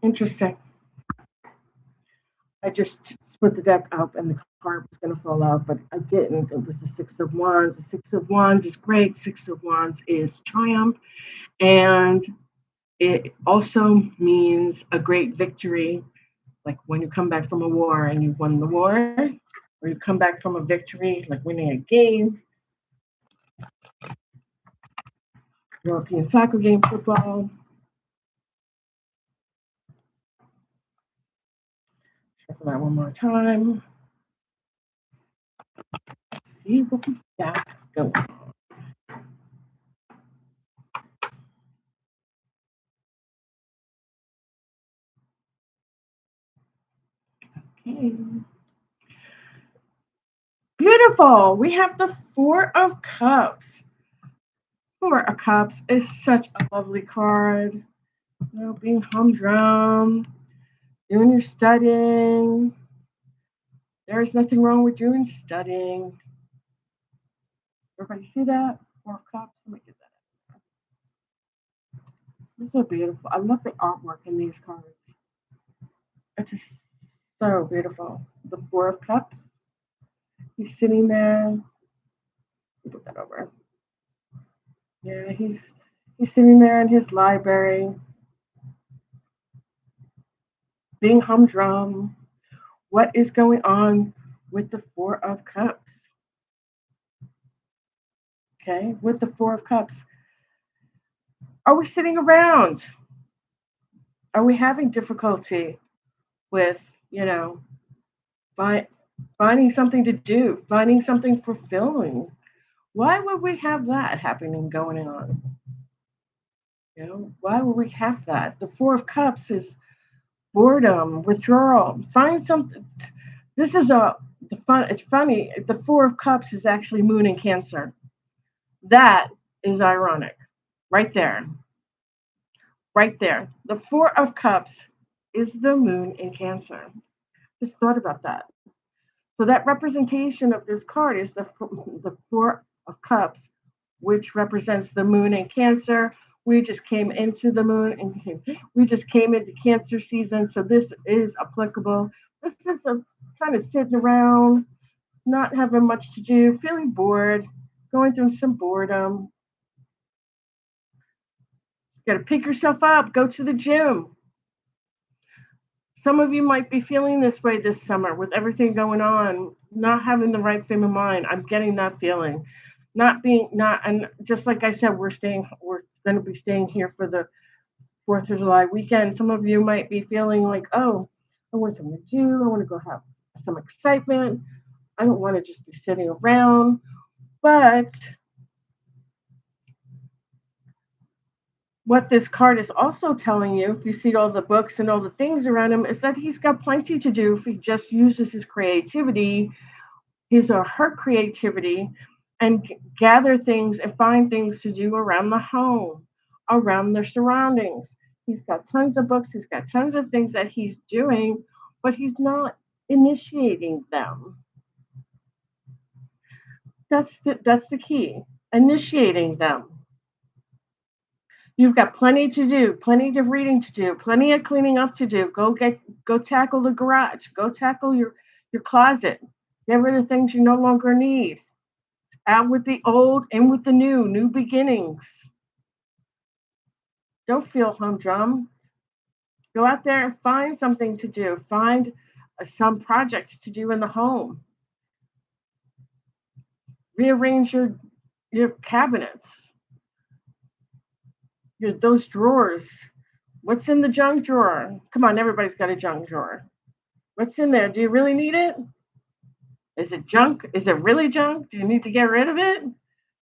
[SPEAKER 1] Interesting. I just split the deck up and the card was going to fall out, but I didn't. It was the Six of Wands. The Six of Wands is great. Six of Wands is triumph. And it also means a great victory, like when you come back from a war and you won the war, or you come back from a victory, like winning a game, European soccer game, football. Shuffle that one more time. Let's see what we got going on. Okay. Beautiful. We have the Four of Cups. Four of Cups is such a lovely card. Being humdrum, doing your studying. There is nothing wrong with doing studying. Everybody see that? Four of Cups. Let me get that. This is so beautiful. I love the artwork in these cards. It's just so beautiful. The Four of Cups. He's sitting there. Put that over. Yeah, he's sitting there in his library, being humdrum. What is going on with the Four of Cups? Okay, with the Four of Cups. Are we sitting around? Are we having difficulty with, finding something to do, finding something fulfilling? Why would we have that happening going on? Why would we have that? The Four of Cups is boredom, withdrawal. Find something. This is the fun. It's funny. The Four of Cups is actually Moon in Cancer. That is ironic, right there, right there. The Four of Cups is the Moon in Cancer. Just thought about that. So that representation of this card is the Four of Cups, which represents the Moon in Cancer. We just came into the moon and we just came into Cancer season. So this is applicable. This is a kind of sitting around, not having much to do, feeling bored, going through some boredom. You got to pick yourself up, go to the gym. Some of you might be feeling this way this summer with everything going on, not having the right frame of mind. I'm getting that feeling. And just like I said, we're going to be staying here for the 4th of July weekend. Some of you might be feeling like, oh, I want something to do. I want to go have some excitement. I don't want to just be sitting around. But what this card is also telling you, if you see all the books and all the things around him, is that he's got plenty to do if he just uses his creativity, his or her creativity, and gather things and find things to do around the home, around their surroundings. He's got tons of books, he's got tons of things that he's doing, but he's not initiating them. That's the key, initiating them. You've got plenty to do, plenty of reading to do, plenty of cleaning up to do. Go tackle the garage. Go tackle your closet. Get rid of things you no longer need. Out with the old, in with the new beginnings. Don't feel humdrum. Go out there and find something to do. Find some projects to do in the home. Rearrange your cabinets. Those drawers. What's in the junk drawer? Come on, everybody's got a junk drawer. What's in there? Do you really need it? Is it junk? Is it really junk? Do you need to get rid of it?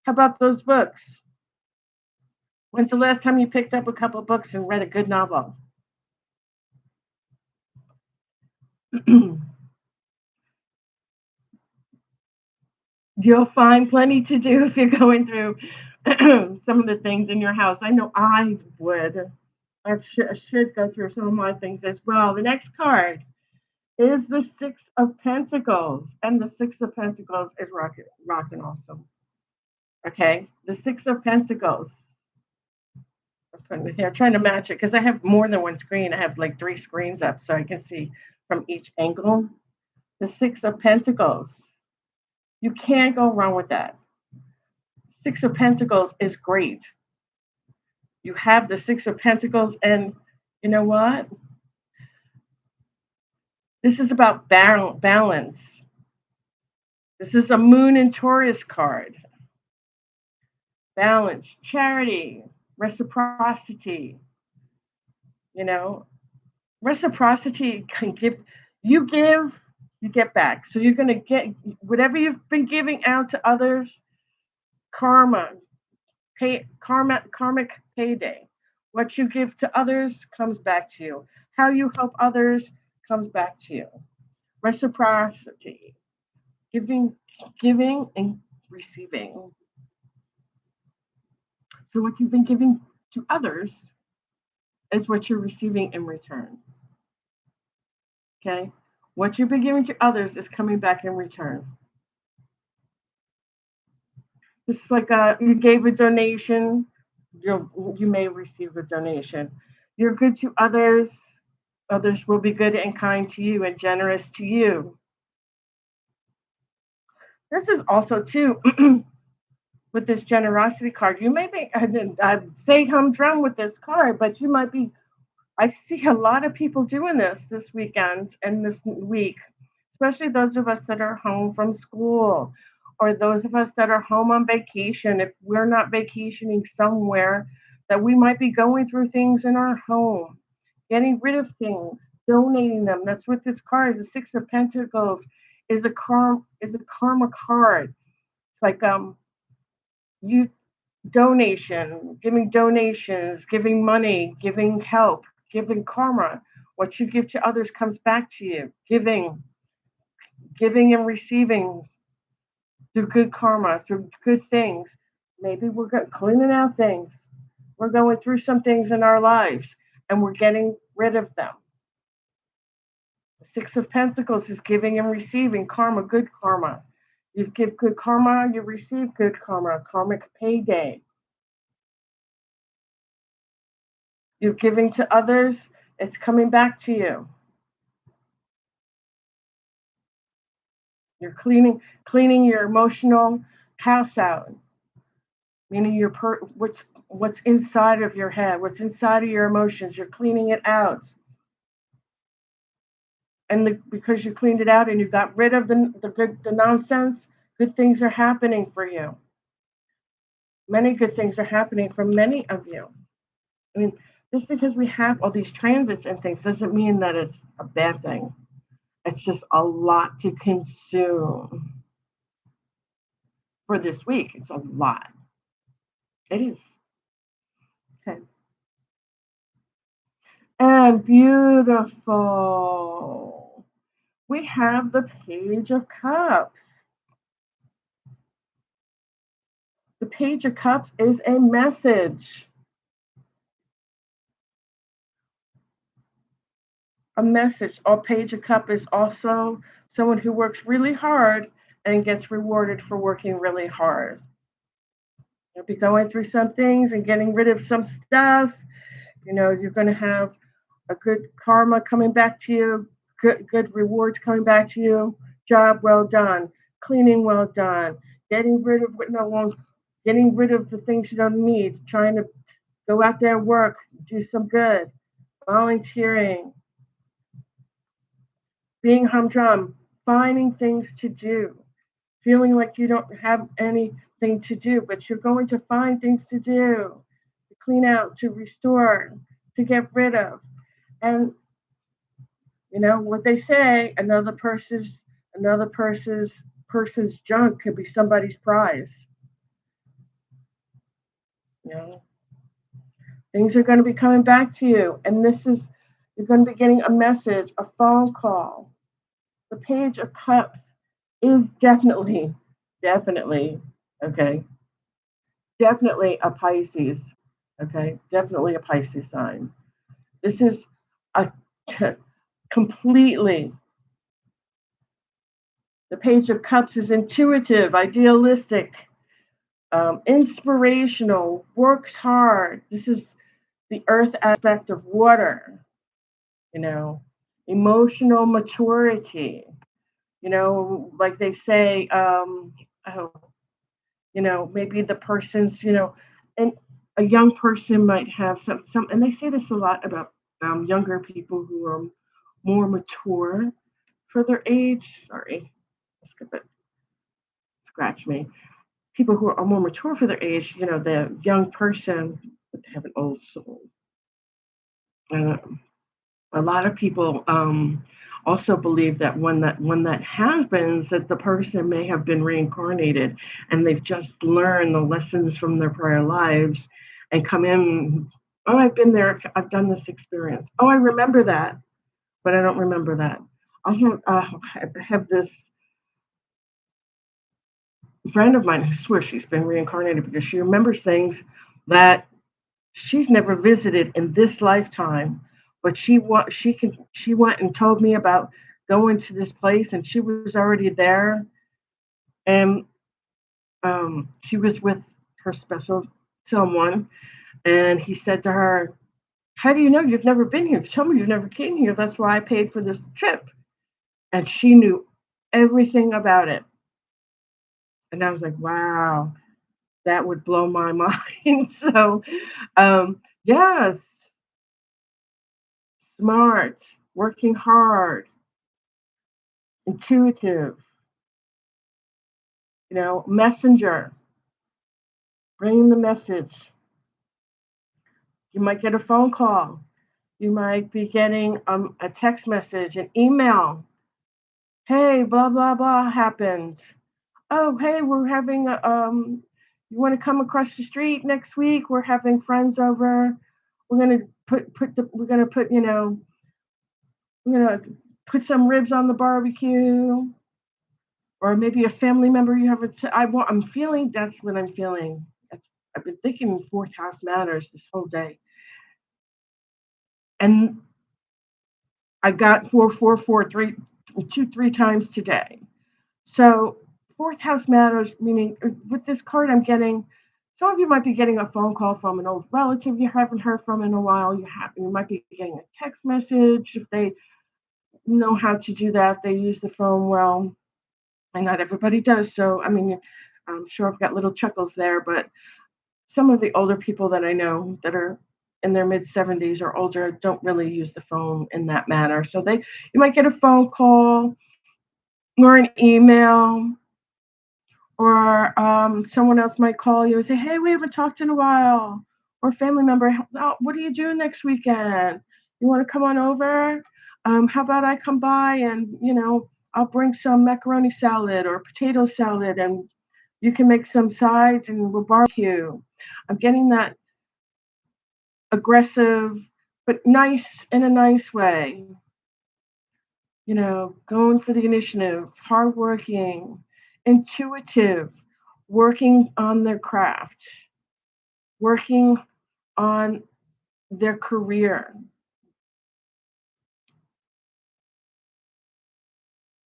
[SPEAKER 1] How about those books? When's the last time you picked up a couple of books and read a good novel? You'll find plenty to do if you're going through some of the things in your house. I know I would. I should go through some of my things as well. The next card is the Six of Pentacles, and the Six of Pentacles is rocking awesome. Okay, the Six of Pentacles. I'm putting it here, trying to match it because I have more than one screen. I have like 3 screens up so I can see from each angle. The Six of Pentacles. You can't go wrong with that. Six of Pentacles is great. You have the Six of Pentacles, and you know what? This is about balance. This is a Moon and Taurus card. Balance, charity, reciprocity. Reciprocity can give, you get back. So you're going to get whatever you've been giving out to others, karmic payday. What you give to others comes back to you. How you help others comes back to you. Reciprocity, giving and receiving. So what you've been giving to others is what you're receiving in return. Okay? What you've been giving to others is coming back in return. Just like you gave a donation, you may receive a donation. You're good to others, others will be good and kind to you and generous to you. This is also too with this generosity card. You may be, I'd say humdrum with this card, but you might be. I see a lot of people doing this weekend and this week, especially those of us that are home from school or those of us that are home on vacation. If we're not vacationing somewhere, that we might be going through things in our home, getting rid of things, donating them. That's what this card is. The Six of Pentacles is a karma card. It's like You giving donations, giving money, giving help, giving karma. What you give to others comes back to you. Giving and receiving through good karma, through good things. Maybe we're cleaning out things. We're going through some things in our lives and we're getting rid of them. The Six of Pentacles is giving and receiving karma, good karma. You give good karma, you receive good karma, karmic payday. You're giving to others, it's coming back to you. You're cleaning your emotional house out, meaning what's inside of your head, what's inside of your emotions. You're cleaning it out, and because you cleaned it out and you got rid of the nonsense, good things are happening for you. Many good things are happening for many of you. I mean, just because we have all these transits and things doesn't mean that it's a bad thing. It's just a lot to consume for this week. It's a lot. It is. Okay. And beautiful. We have the Page of Cups. The Page of Cups is a message. A message. Our Page of Cups is also someone who works really hard and gets rewarded for working really hard. You'll be going through some things and getting rid of some stuff. You're going to have a good karma coming back to you, good rewards coming back to you. Job well done, cleaning well done, getting rid of the things you don't need, trying to go out there and work, do some good, volunteering, being humdrum, finding things to do, feeling like you don't have anything to do, but you're going to find things to do, to clean out, to restore, to get rid of. And what they say, another person's junk could be somebody's prize. Things are going to be coming back to you, and you're going to be getting a message, a phone call. The Page of Cups is definitely, okay, definitely a Pisces, okay, definitely a Pisces sign. This is a completely. The Page of Cups is intuitive, idealistic, inspirational, works hard. This is the earth aspect of water, emotional maturity, like they say, maybe the person's, and a young person might have some, and they say this a lot about younger people who are more mature for their age. Sorry, let's get that. Scratch me. People who are more mature for their age, the young person, but they have an old soul. A lot of people also believe that when that happens, that the person may have been reincarnated and they've just learned the lessons from their prior lives and come in. Oh, I've been there. I've done this experience. Oh, I remember that, but I don't remember that. I have this friend of mine who swears she's been reincarnated because she remembers things that she's never visited in this lifetime, but she went and told me about going to this place, and she was already there, and she was with her special someone, and he said to her, "How do you know you've never been here? Tell me you never came here. That's why I paid for this trip." And she knew everything about it, and I was like, "Wow, that would blow my mind." So, yes. Smart, working hard, intuitive, messenger, bringing the message. You might get a phone call. You might be getting a text message, an email. Hey, blah, blah, blah happened. Oh, hey, we're having You want to come across the street next week? We're having friends over. We're gonna we're gonna put we're gonna put some ribs on the barbecue, or maybe a family member you haven't. I'm feeling that's what I'm feeling. I've been thinking fourth house matters this whole day, and I got 444 three times today. So fourth house matters, meaning with this card I'm getting, some of you might be getting a phone call from an old relative you haven't heard from in a while. You might be getting a text message if they know how to do that. They use the phone well, and not everybody does. So I mean, I'm sure I've got little chuckles there, but some of the older people that I know that are in their mid 70s or older don't really use the phone in that manner. So you might get a phone call or an email, or someone else might call you and say, "Hey, we haven't talked in a while." Or a family member, "Oh, what are you doing next weekend? You want to come on over? How about I come by and I'll bring some macaroni salad or potato salad, and you can make some sides and we'll barbecue." I'm getting that aggressive, but nice in a nice way. Going for the initiative, hardworking, intuitive, working on their craft, working on their career.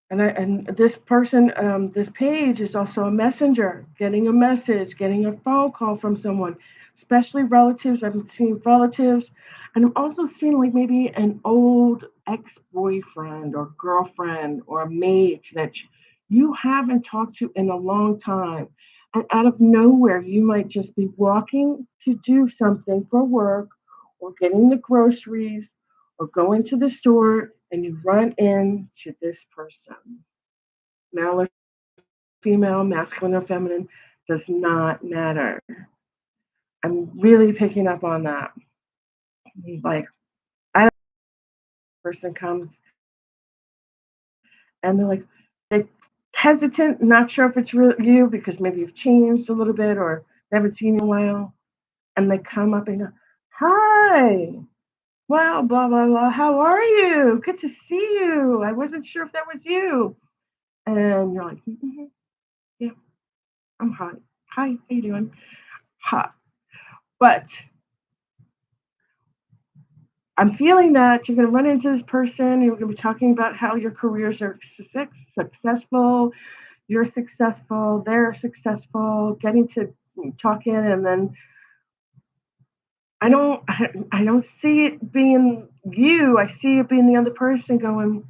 [SPEAKER 1] And this person, this page is also a messenger, getting a message, getting a phone call from someone, especially relatives. I've been seeing relatives, and I'm also seeing like maybe an old ex-boyfriend or girlfriend or a mate that you haven't talked to in a long time. And out of nowhere, you might just be walking to do something for work or getting the groceries or going to the store, and you run into this person. Male or female, masculine or feminine, does not matter. I'm really picking up on that. Like, I don't know, person comes and they're hesitant, not sure if it's you because maybe you've changed a little bit or they haven't seen you in a while. And they come up and go, "Hi, wow, blah, blah, blah. How are you? Good to see you. I wasn't sure if that was you." And you're like, "Yeah, I'm hot. Hi, how you doing?" Hot. But I'm feeling that you're going to run into this person. You're going to be talking about how your careers are successful. You're successful. They're successful. Getting to talk in, and then I don't see it being you. I see it being the other person going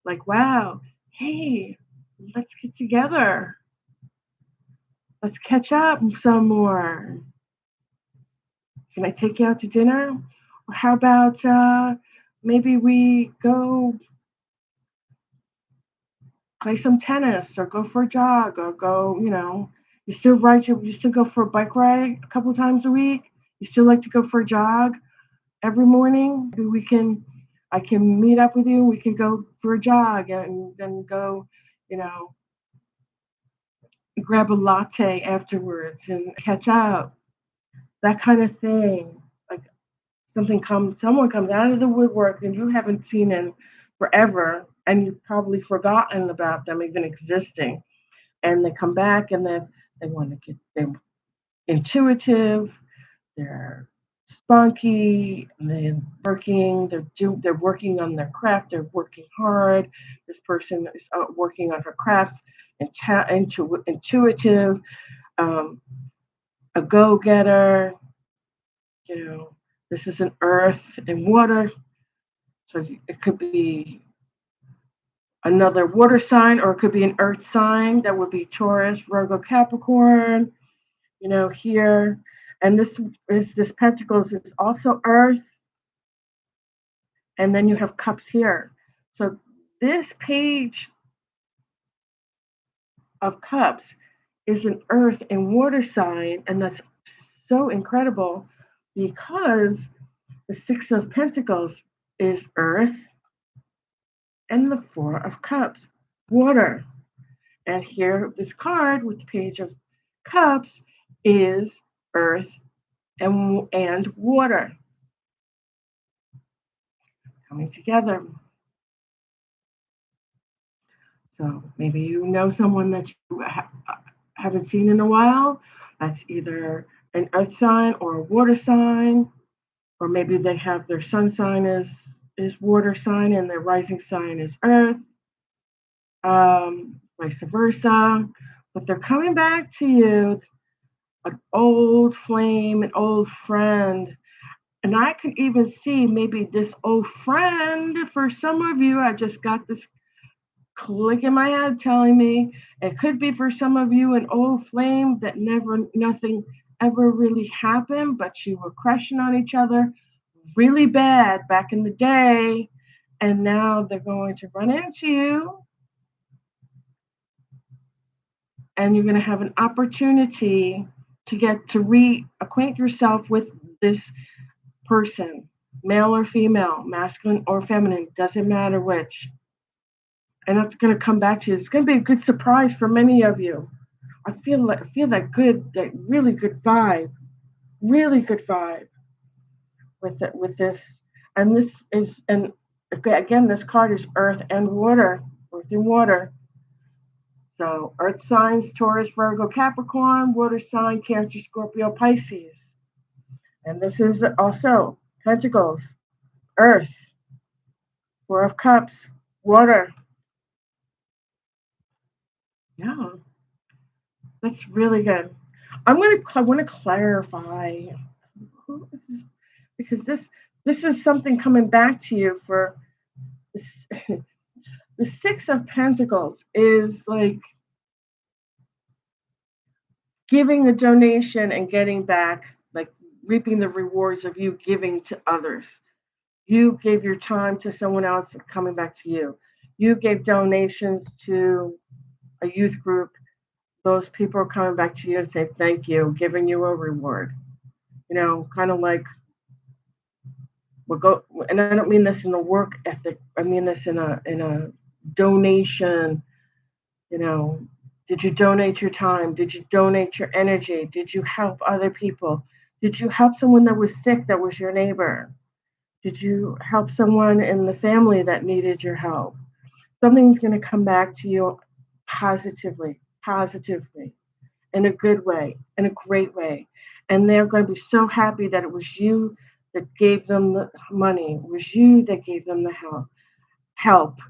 [SPEAKER 1] like, "Wow, hey, let's get together. Let's catch up some more. Can I take you out to dinner? Or how about maybe we go play some tennis or go for a jog or go, you still go for a bike ride a couple times a week. You still like to go for a jog every morning. Maybe I can meet up with you. We can go for a jog and then go, you know, grab a latte afterwards and catch up. That kind of thing. Like someone comes out of the woodwork and you haven't seen in forever, and you've probably forgotten about them even existing. And they come back and they want to they're intuitive, they're spunky, they're working on their craft, they're working hard. This person is working on her craft, intuitive, um, a go-getter. This is an earth and water, so it could be another water sign, or it could be an earth sign. That would be Taurus, Virgo, Capricorn. Here, and this Pentacles is also earth, and then you have cups here. So this page of cups is an earth and water sign, and that's so incredible because the Six of Pentacles is earth, and the Four of Cups, water. And here, this card with the Page of Cups is earth and water coming together. So maybe you know someone that you haven't seen in a while. That's either an earth sign or a water sign, or maybe they have their sun sign is water sign and their rising sign is earth, vice versa. But they're coming back to you, an old flame, an old friend. And I could even see maybe this old friend for some of you. I just got this click in my head telling me it could be for some of you an old flame that nothing ever really happened, but you were crushing on each other really bad back in the day, and now they're going to run into you, and you're going to have an opportunity to get to reacquaint yourself with this person, male or female, masculine or feminine, doesn't matter which. And that's going to come back to you. It's going to be a good surprise for many of you. I feel that really good vibe with this. And this is, and again, this card is earth and water, earth and water. So earth signs, Taurus, Virgo, Capricorn, water sign, Cancer, Scorpio, Pisces. And this is also Pentacles, earth, Four of Cups, water. Yeah, that's really good. I want to clarify who is this, because this is something coming back to you for this. The Six of Pentacles is like giving a donation and getting back, like reaping the rewards of you giving to others. You gave your time to someone else coming back to you. You gave donations to a youth group. Those people are coming back to you and say thank you, giving you a reward. You know, kind of like we'll go. And I don't mean this in a work ethic. I mean this in a donation. You know, did you donate your time? Did you donate your energy? Did you help other people? Did you help someone that was sick that was your neighbor? Did you help someone in the family that needed your help? Something's going to come back to you positively, in a good way, in a great way. And they're going to be so happy that it was you that gave them the money. It was you that gave them the help.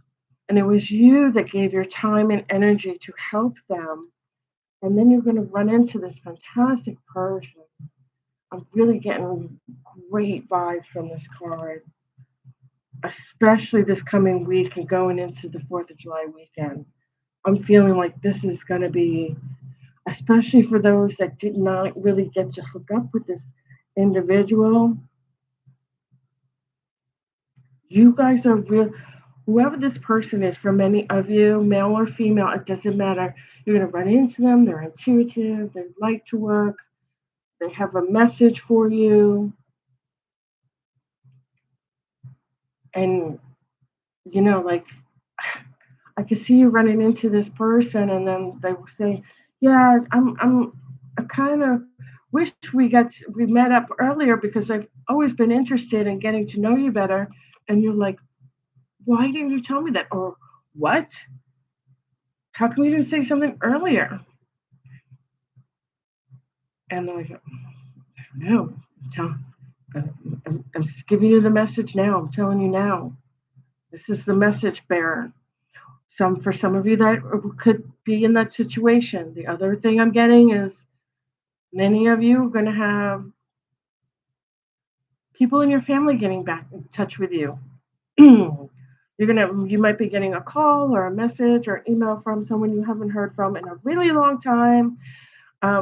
[SPEAKER 1] And it was you that gave your time and energy to help them. And then you're going to run into this fantastic person. I'm really getting great vibes from this card, especially this coming week and going into the 4th of July weekend. I'm feeling like this is going to be, especially for those that did not really get to hook up with this individual. You guys are real. Whoever this person is, for many of you, male or female, it doesn't matter. You're going to run into them. They're intuitive. They like to work. They have a message for you. And, you know, like, I can see you running into this person, and then they will say, yeah, I kind of wish we met up earlier because I've always been interested in getting to know you better. And you're like, why didn't you tell me that? Or what? How come you didn't say something earlier? And they're like, no, I'm just giving you the message now. I'm telling you now. This is the message bearer. For some of you that could be in that situation. The other thing I'm getting is many of you are going to have people in your family getting back in touch with you. You might be getting a call or a message or email from someone you haven't heard from in a really long time,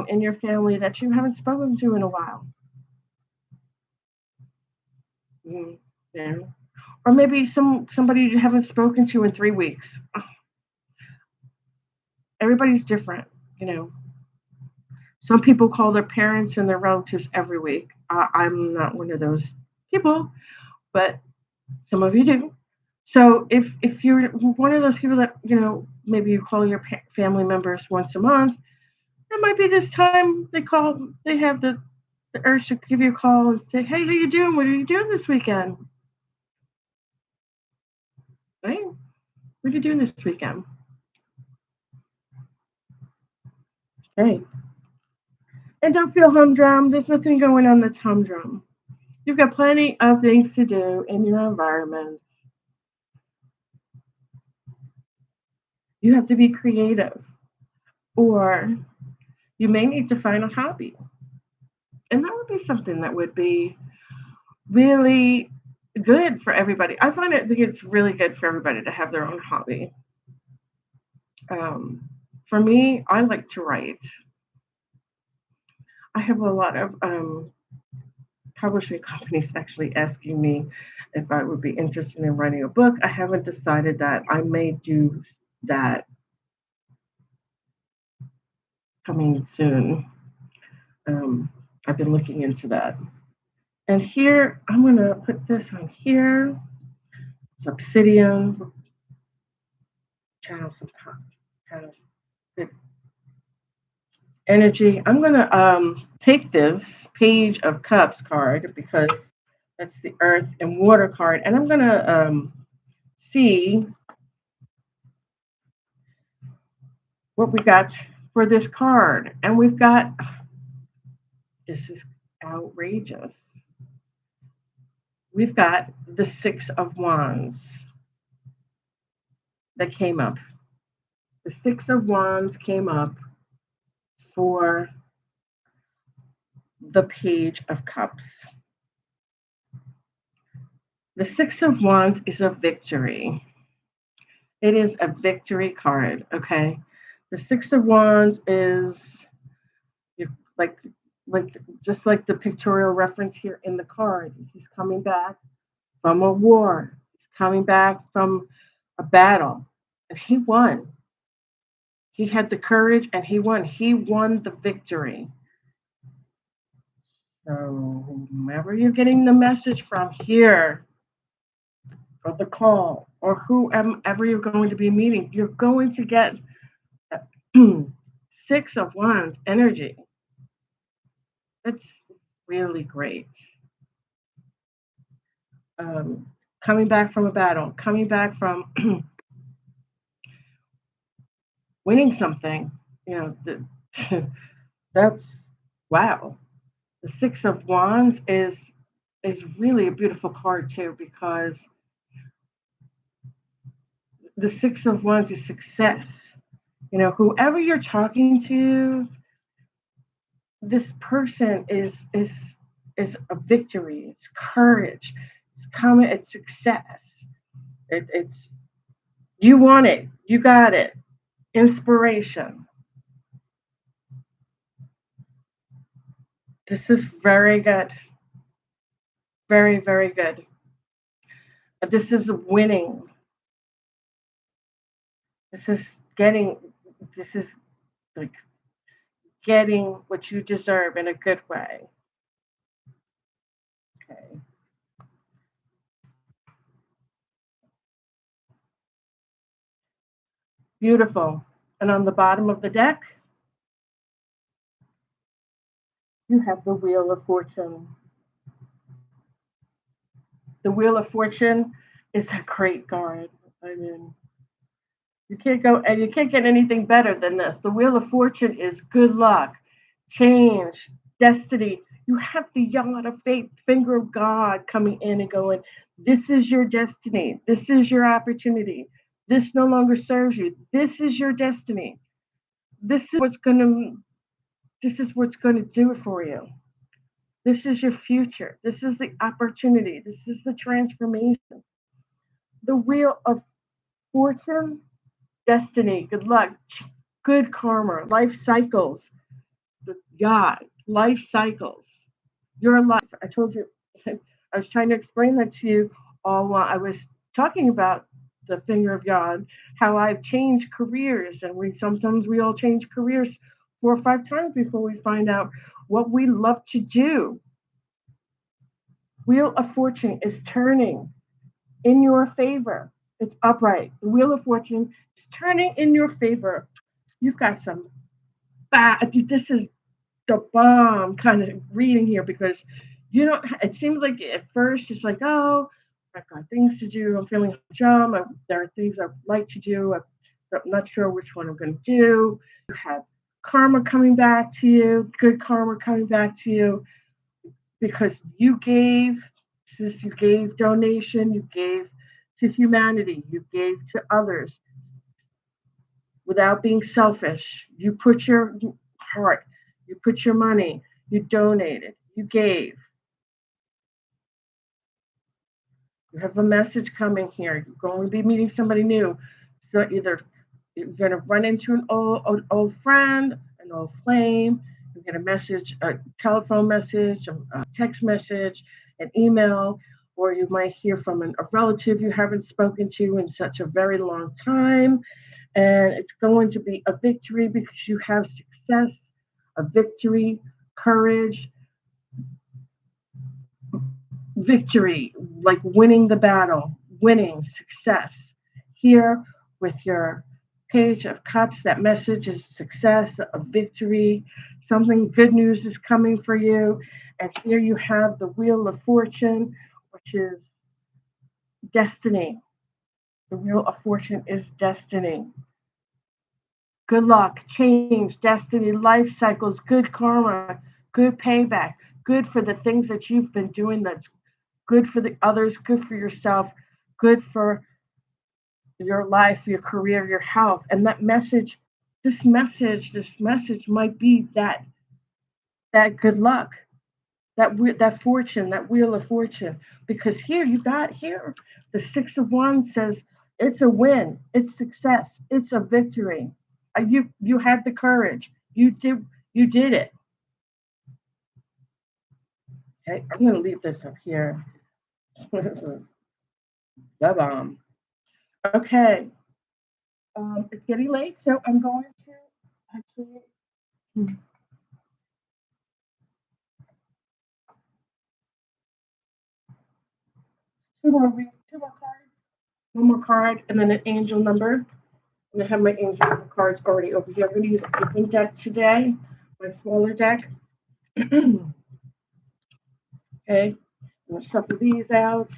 [SPEAKER 1] in your family that you haven't spoken to in a while. Yeah. Or maybe somebody you haven't spoken to in 3 weeks. Everybody's different, you know. Some people call their parents and their relatives every week. I'm not one of those people, but some of you do. So if you're one of those people that, you know, maybe you call your family members once a month, It might be this time they have the urge to give you a call and say, hey, how you doing? What are you doing this weekend? Right? What are you doing this weekend? Hey. And don't feel humdrum. There's nothing going on that's humdrum. You've got plenty of things to do in your environment. You have to be creative, or you may need to find a hobby. And that would be something that would be really good for everybody. I think it's really good for everybody to have their own hobby. For me, I like to write. I have a lot of publishing companies actually asking me if I would be interested in writing a book. I haven't decided that. I may do that coming soon. I've been looking into that. And here, I'm going to put this on here. It's obsidian. Channel some kind of good energy. I'm going to take this Page of Cups card because that's the Earth and Water card. And I'm going to see what we got for this card. And we've got, this is outrageous. We've got the Six of Wands that came up. The Six of Wands came up for the Page of Cups. The Six of Wands is a victory. It is a victory card, okay? The Six of Wands is like just like the pictorial reference here in the card. He's coming back from a war. He's coming back from a battle, and he won. He had the courage, and he won. He won the victory. So whomever you're getting the message from here, or the call, or whoever you're going to be meeting, you're going to get Six of Wands energy. That's really great. Coming back from a battle, coming back from winning something, that's wow. The Six of Wands is really a beautiful card too, because the Six of Wands is success. Whoever you're talking to, this person is a victory. It's courage. It's coming. It's success. It's you want it. You got it. Inspiration. This is very good. Very, very good. This is winning. This is like getting what you deserve in a good way. Okay. Beautiful. And on the bottom of the deck, you have the Wheel of Fortune. The Wheel of Fortune is a great card. I mean, you can't get anything better than this. The Wheel of Fortune is good luck, change, destiny. You have the Yod of Fate, finger of God coming in and going, this is your destiny. This is your opportunity. This no longer serves you. This is your destiny. This is what's going to do it for you. This is your future. This is the opportunity. This is the transformation. The Wheel of Fortune, destiny, good luck, good karma, life cycles. God, life cycles. Your life. I told you, I was trying to explain that to you all while I was talking about the finger of God, how I've changed careers, and sometimes we all change careers 4 or 5 times before we find out what we love to do. Wheel of Fortune is turning in your favor. It's upright. The Wheel of Fortune is turning in your favor. You've got some this is the bomb kind of reading here, because you don't. It seems like at first it's like, oh, I've got things to do. I'm feeling a job. There are things I'd like to do. I'm not sure which one I'm going to do. You have karma coming back to you, good karma coming back to you, because you gave. Since you gave donation, you gave to humanity, you gave to others without being selfish. You put your heart, you put your money, you donated, you gave. You have a message coming here. You're going to be meeting somebody new. So either you're going to run into an old friend, an old flame. You get a message, a telephone message, a text message, an email, or you might hear from a relative you haven't spoken to in such a very long time. And it's going to be a victory because you have success, a victory, courage, victory, like winning the battle, winning, success. Here with your Page of Cups, that message is success, a victory, something good news is coming for you. And here you have the Wheel of Fortune, which is destiny. The Wheel of Fortune is destiny. Good luck, change, destiny, life cycles, good karma, good payback, good for the things that you've been doing that's good for the others, good for yourself, good for your life, your career, your health. And that message, this message might be that good luck, that fortune, that Wheel of Fortune. Because here you got here, the Six of Wands says it's a win, it's success, it's a victory. You had the courage. You did it. Okay, I'm gonna leave this up here. This is the bomb. Okay. It's getting late, so I'm going to actually. Two more cards. One more card, and then an angel number. And I have my angel number cards already over here. I'm going to use a different deck today, my smaller deck. Okay. I'm going to shuffle these out.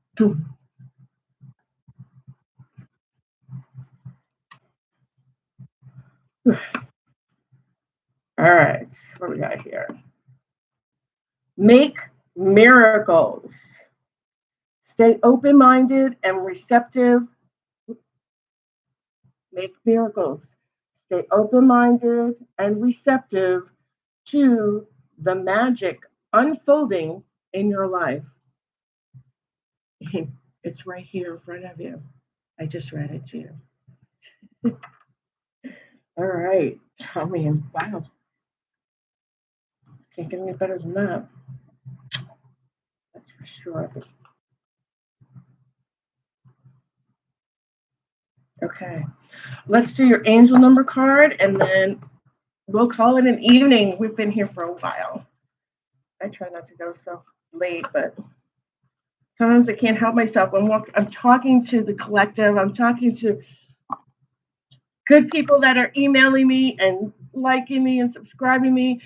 [SPEAKER 1] All right, what we got here? Make miracles. Stay open-minded and receptive. Make miracles. Stay open-minded and receptive to the magic unfolding in your life. It's right here in front of you. I just read it to you. All right. I mean, wow. Can't get any better than that. That's for sure. Okay. Let's do your angel number card, and then we'll call it an evening. We've been here for a while. I try not to go so late, but sometimes I can't help myself. I'm talking to the collective. I'm talking to good people that are emailing me and liking me and subscribing me.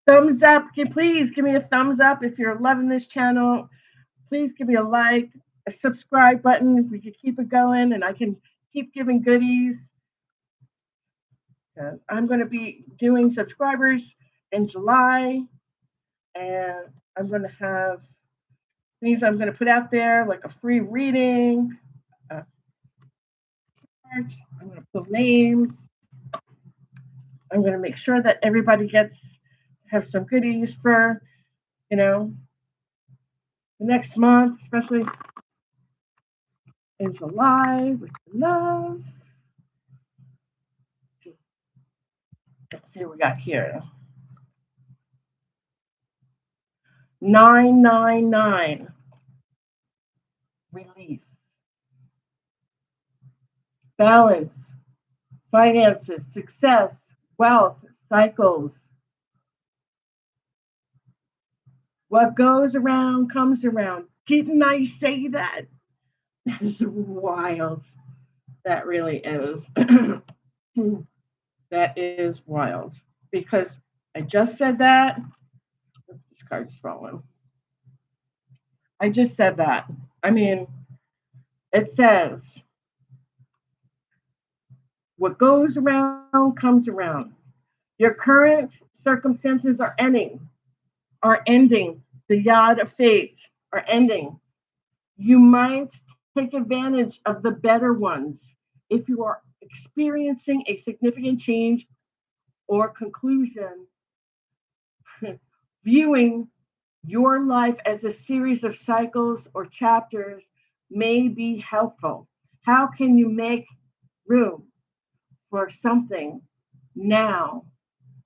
[SPEAKER 1] Thumbs up. Please give me a thumbs up if you're loving this channel. Please give me a like, a subscribe button if we could keep it going and I can keep giving goodies. I'm going to be doing subscribers in July, and I'm going to have things I'm going to put out there, like a free reading. I'm going to put names. I'm going to make sure that everybody have some goodies for, the next month, especially in July, with love. Let's see what we got here. 999. Release. Balance. Finances. Success. Wealth. Cycles. What goes around comes around. Didn't I say that? That is wild. That really is. That is wild. Because I just said that. This card's falling. I just said that. I mean, it says, what goes around comes around. Your current circumstances are ending. The Yod of Fate are ending. You might take advantage of the better ones if you are experiencing a significant change or conclusion. Viewing your life as a series of cycles or chapters may be helpful. How can you make room for something now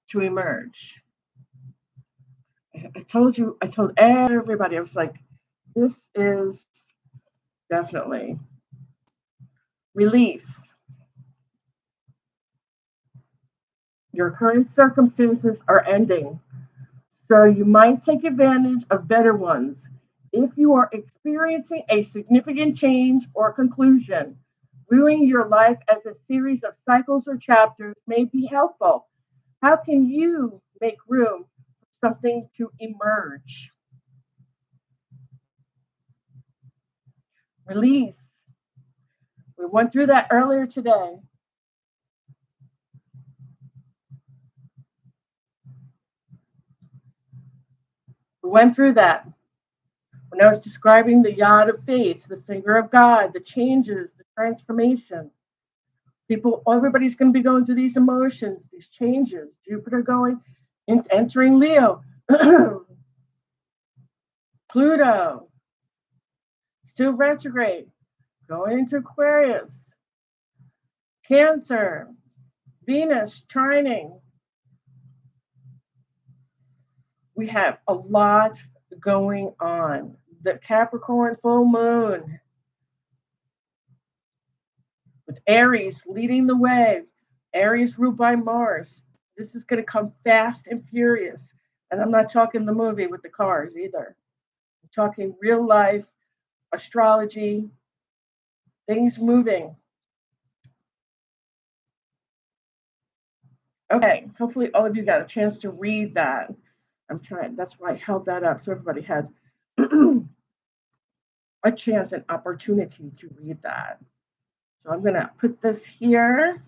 [SPEAKER 1] to emerge? I told everybody, I was like, this is definitely release. Your current circumstances are ending, so you might take advantage of better ones. If you are experiencing a significant change or conclusion, viewing your life as a series of cycles or chapters may be helpful. How can you make room for something to emerge? Release. We went through that earlier today. We went through that when I was describing the Yod of Fate, the finger of God, the changes, the transformation. Everybody's going to be going through these emotions, these changes. Jupiter entering Leo. Pluto, still retrograde, going into Aquarius. Cancer, Venus trining. We have a lot going on. The Capricorn full moon with Aries leading the way. Aries ruled by Mars. This is going to come fast and furious. And I'm not talking the movie with the cars either. I'm talking real life, astrology, things moving. Okay, hopefully all of you got a chance to read that. I'm trying, that's why I held that up so everybody had a chance and opportunity to read that. So I'm going to put this here.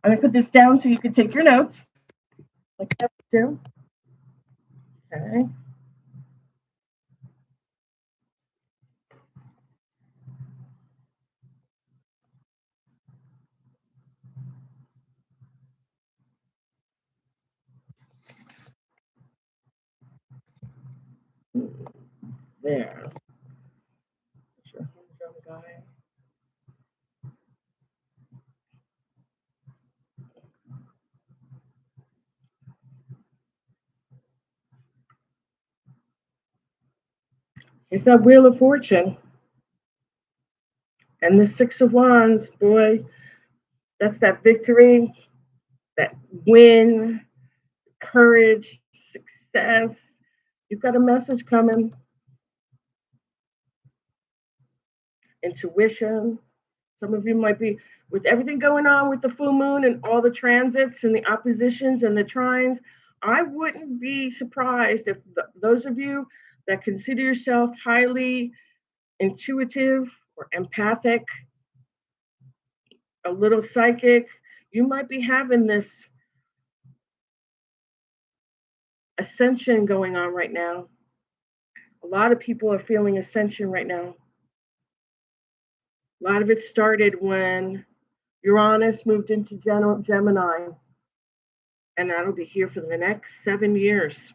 [SPEAKER 1] I'm going to put this down so you can take your notes, like that do. Okay. There. It's that Wheel of Fortune. And the Six of Wands, boy, that's that victory, that win, courage, success. You've got a message coming. Intuition. Some of you might be, with everything going on with the full moon and all the transits and the oppositions and the trines, I wouldn't be surprised if those of you that consider yourself highly intuitive or empathic, a little psychic, you might be having this ascension going on right now. A lot of people are feeling ascension right now. A lot of it started when Uranus moved into Gemini, and that'll be here for the next 7 years.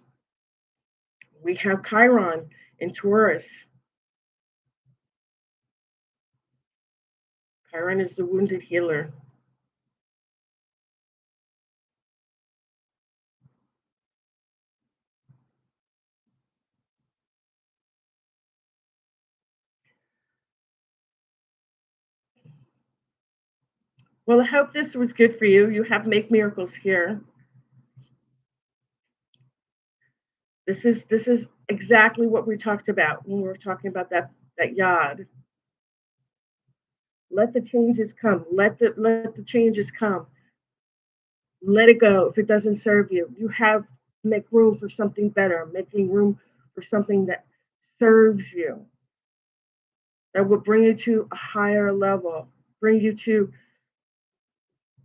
[SPEAKER 1] We have Chiron in Taurus. Chiron is the wounded healer. Well, I hope this was good for you. You have Make Miracles here. This is exactly what we talked about when we were talking about that yod. Let the changes come. Let the changes come. Let it go if it doesn't serve you. You have to make room for something better, making room for something that serves you, that will bring you to a higher level, bring you to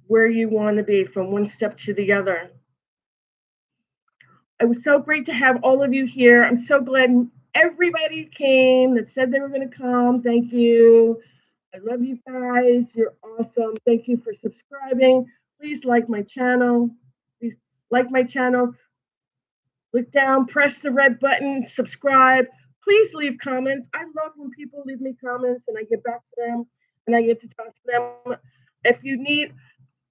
[SPEAKER 1] where you want to be from one step to the other. It was so great to have all of you here. I'm so glad everybody came that said they were going to come. Thank you. I love you guys. You're awesome. Thank you for subscribing. Please like my channel. Please like my channel. Look down, press the red button, subscribe. Please leave comments. I love when people leave me comments and I get back to them and I get to talk to them. If you need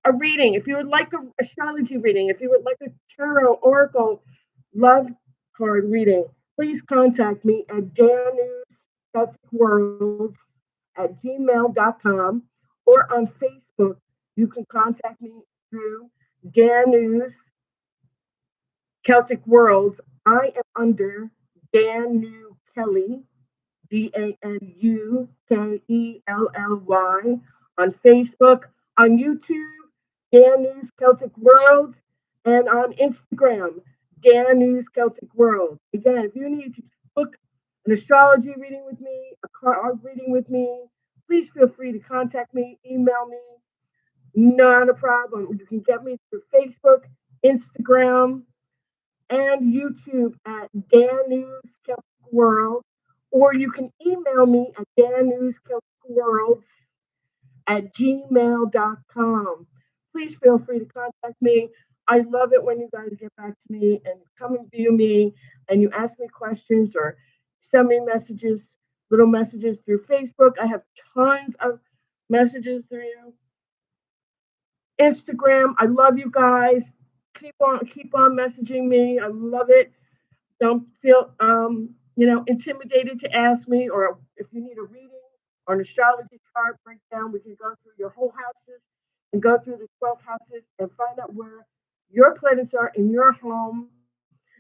[SPEAKER 1] a reading, if you would like an astrology reading, if you would like a tarot, oracle, love card reading, please contact me at danuscelticworlds@gmail.com or on Facebook. You can contact me through Danus Celtic Worlds. I am under Danu Kelly, DANUKELLY, on Facebook, on YouTube, Dan News Celtic World, and on Instagram, Dan News Celtic World. Again, if you need to book an astrology reading with me, a card reading with me, please feel free to contact me, email me. Not a problem. You can get me through Facebook, Instagram, and YouTube at Dan News Celtic World, or you can email me at danewscelticworlds@gmail.com. Please feel free to contact me. I love it when you guys get back to me and come and view me and you ask me questions or send me messages, little messages through Facebook. I have tons of messages through Instagram. I love you guys. Keep on messaging me. I love it. Don't feel intimidated to ask me, or if you need a reading or an astrology chart breakdown, we can go through your whole houses and go through the 12 houses and find out where your planets are in your home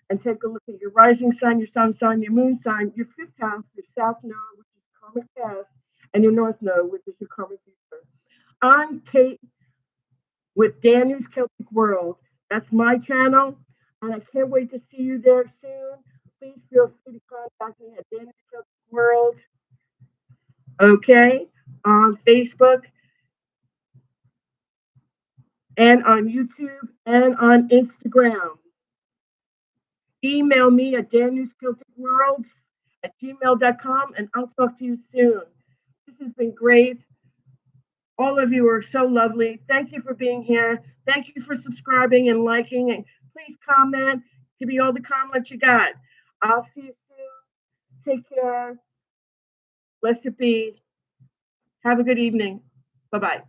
[SPEAKER 1] and take a look at your rising sign, your sun sign, your moon sign, your fifth house, your south node, which is karmic past, and your north node, which is your karmic future. I'm Kate with Danu's Celtic World. That's my channel, and I can't wait to see you there soon. Please feel free to contact me at Danu's Celtic World, okay, on Facebook and on YouTube and on Instagram. Email me at danuscelticworlds@gmail.com, and I'll talk to you soon. This has been great. All of you are so lovely. Thank you for being here. Thank you for subscribing and liking. And please comment. Give me all the comments you got. I'll see you soon. Take care. Blessed be. Have a good evening. Bye bye.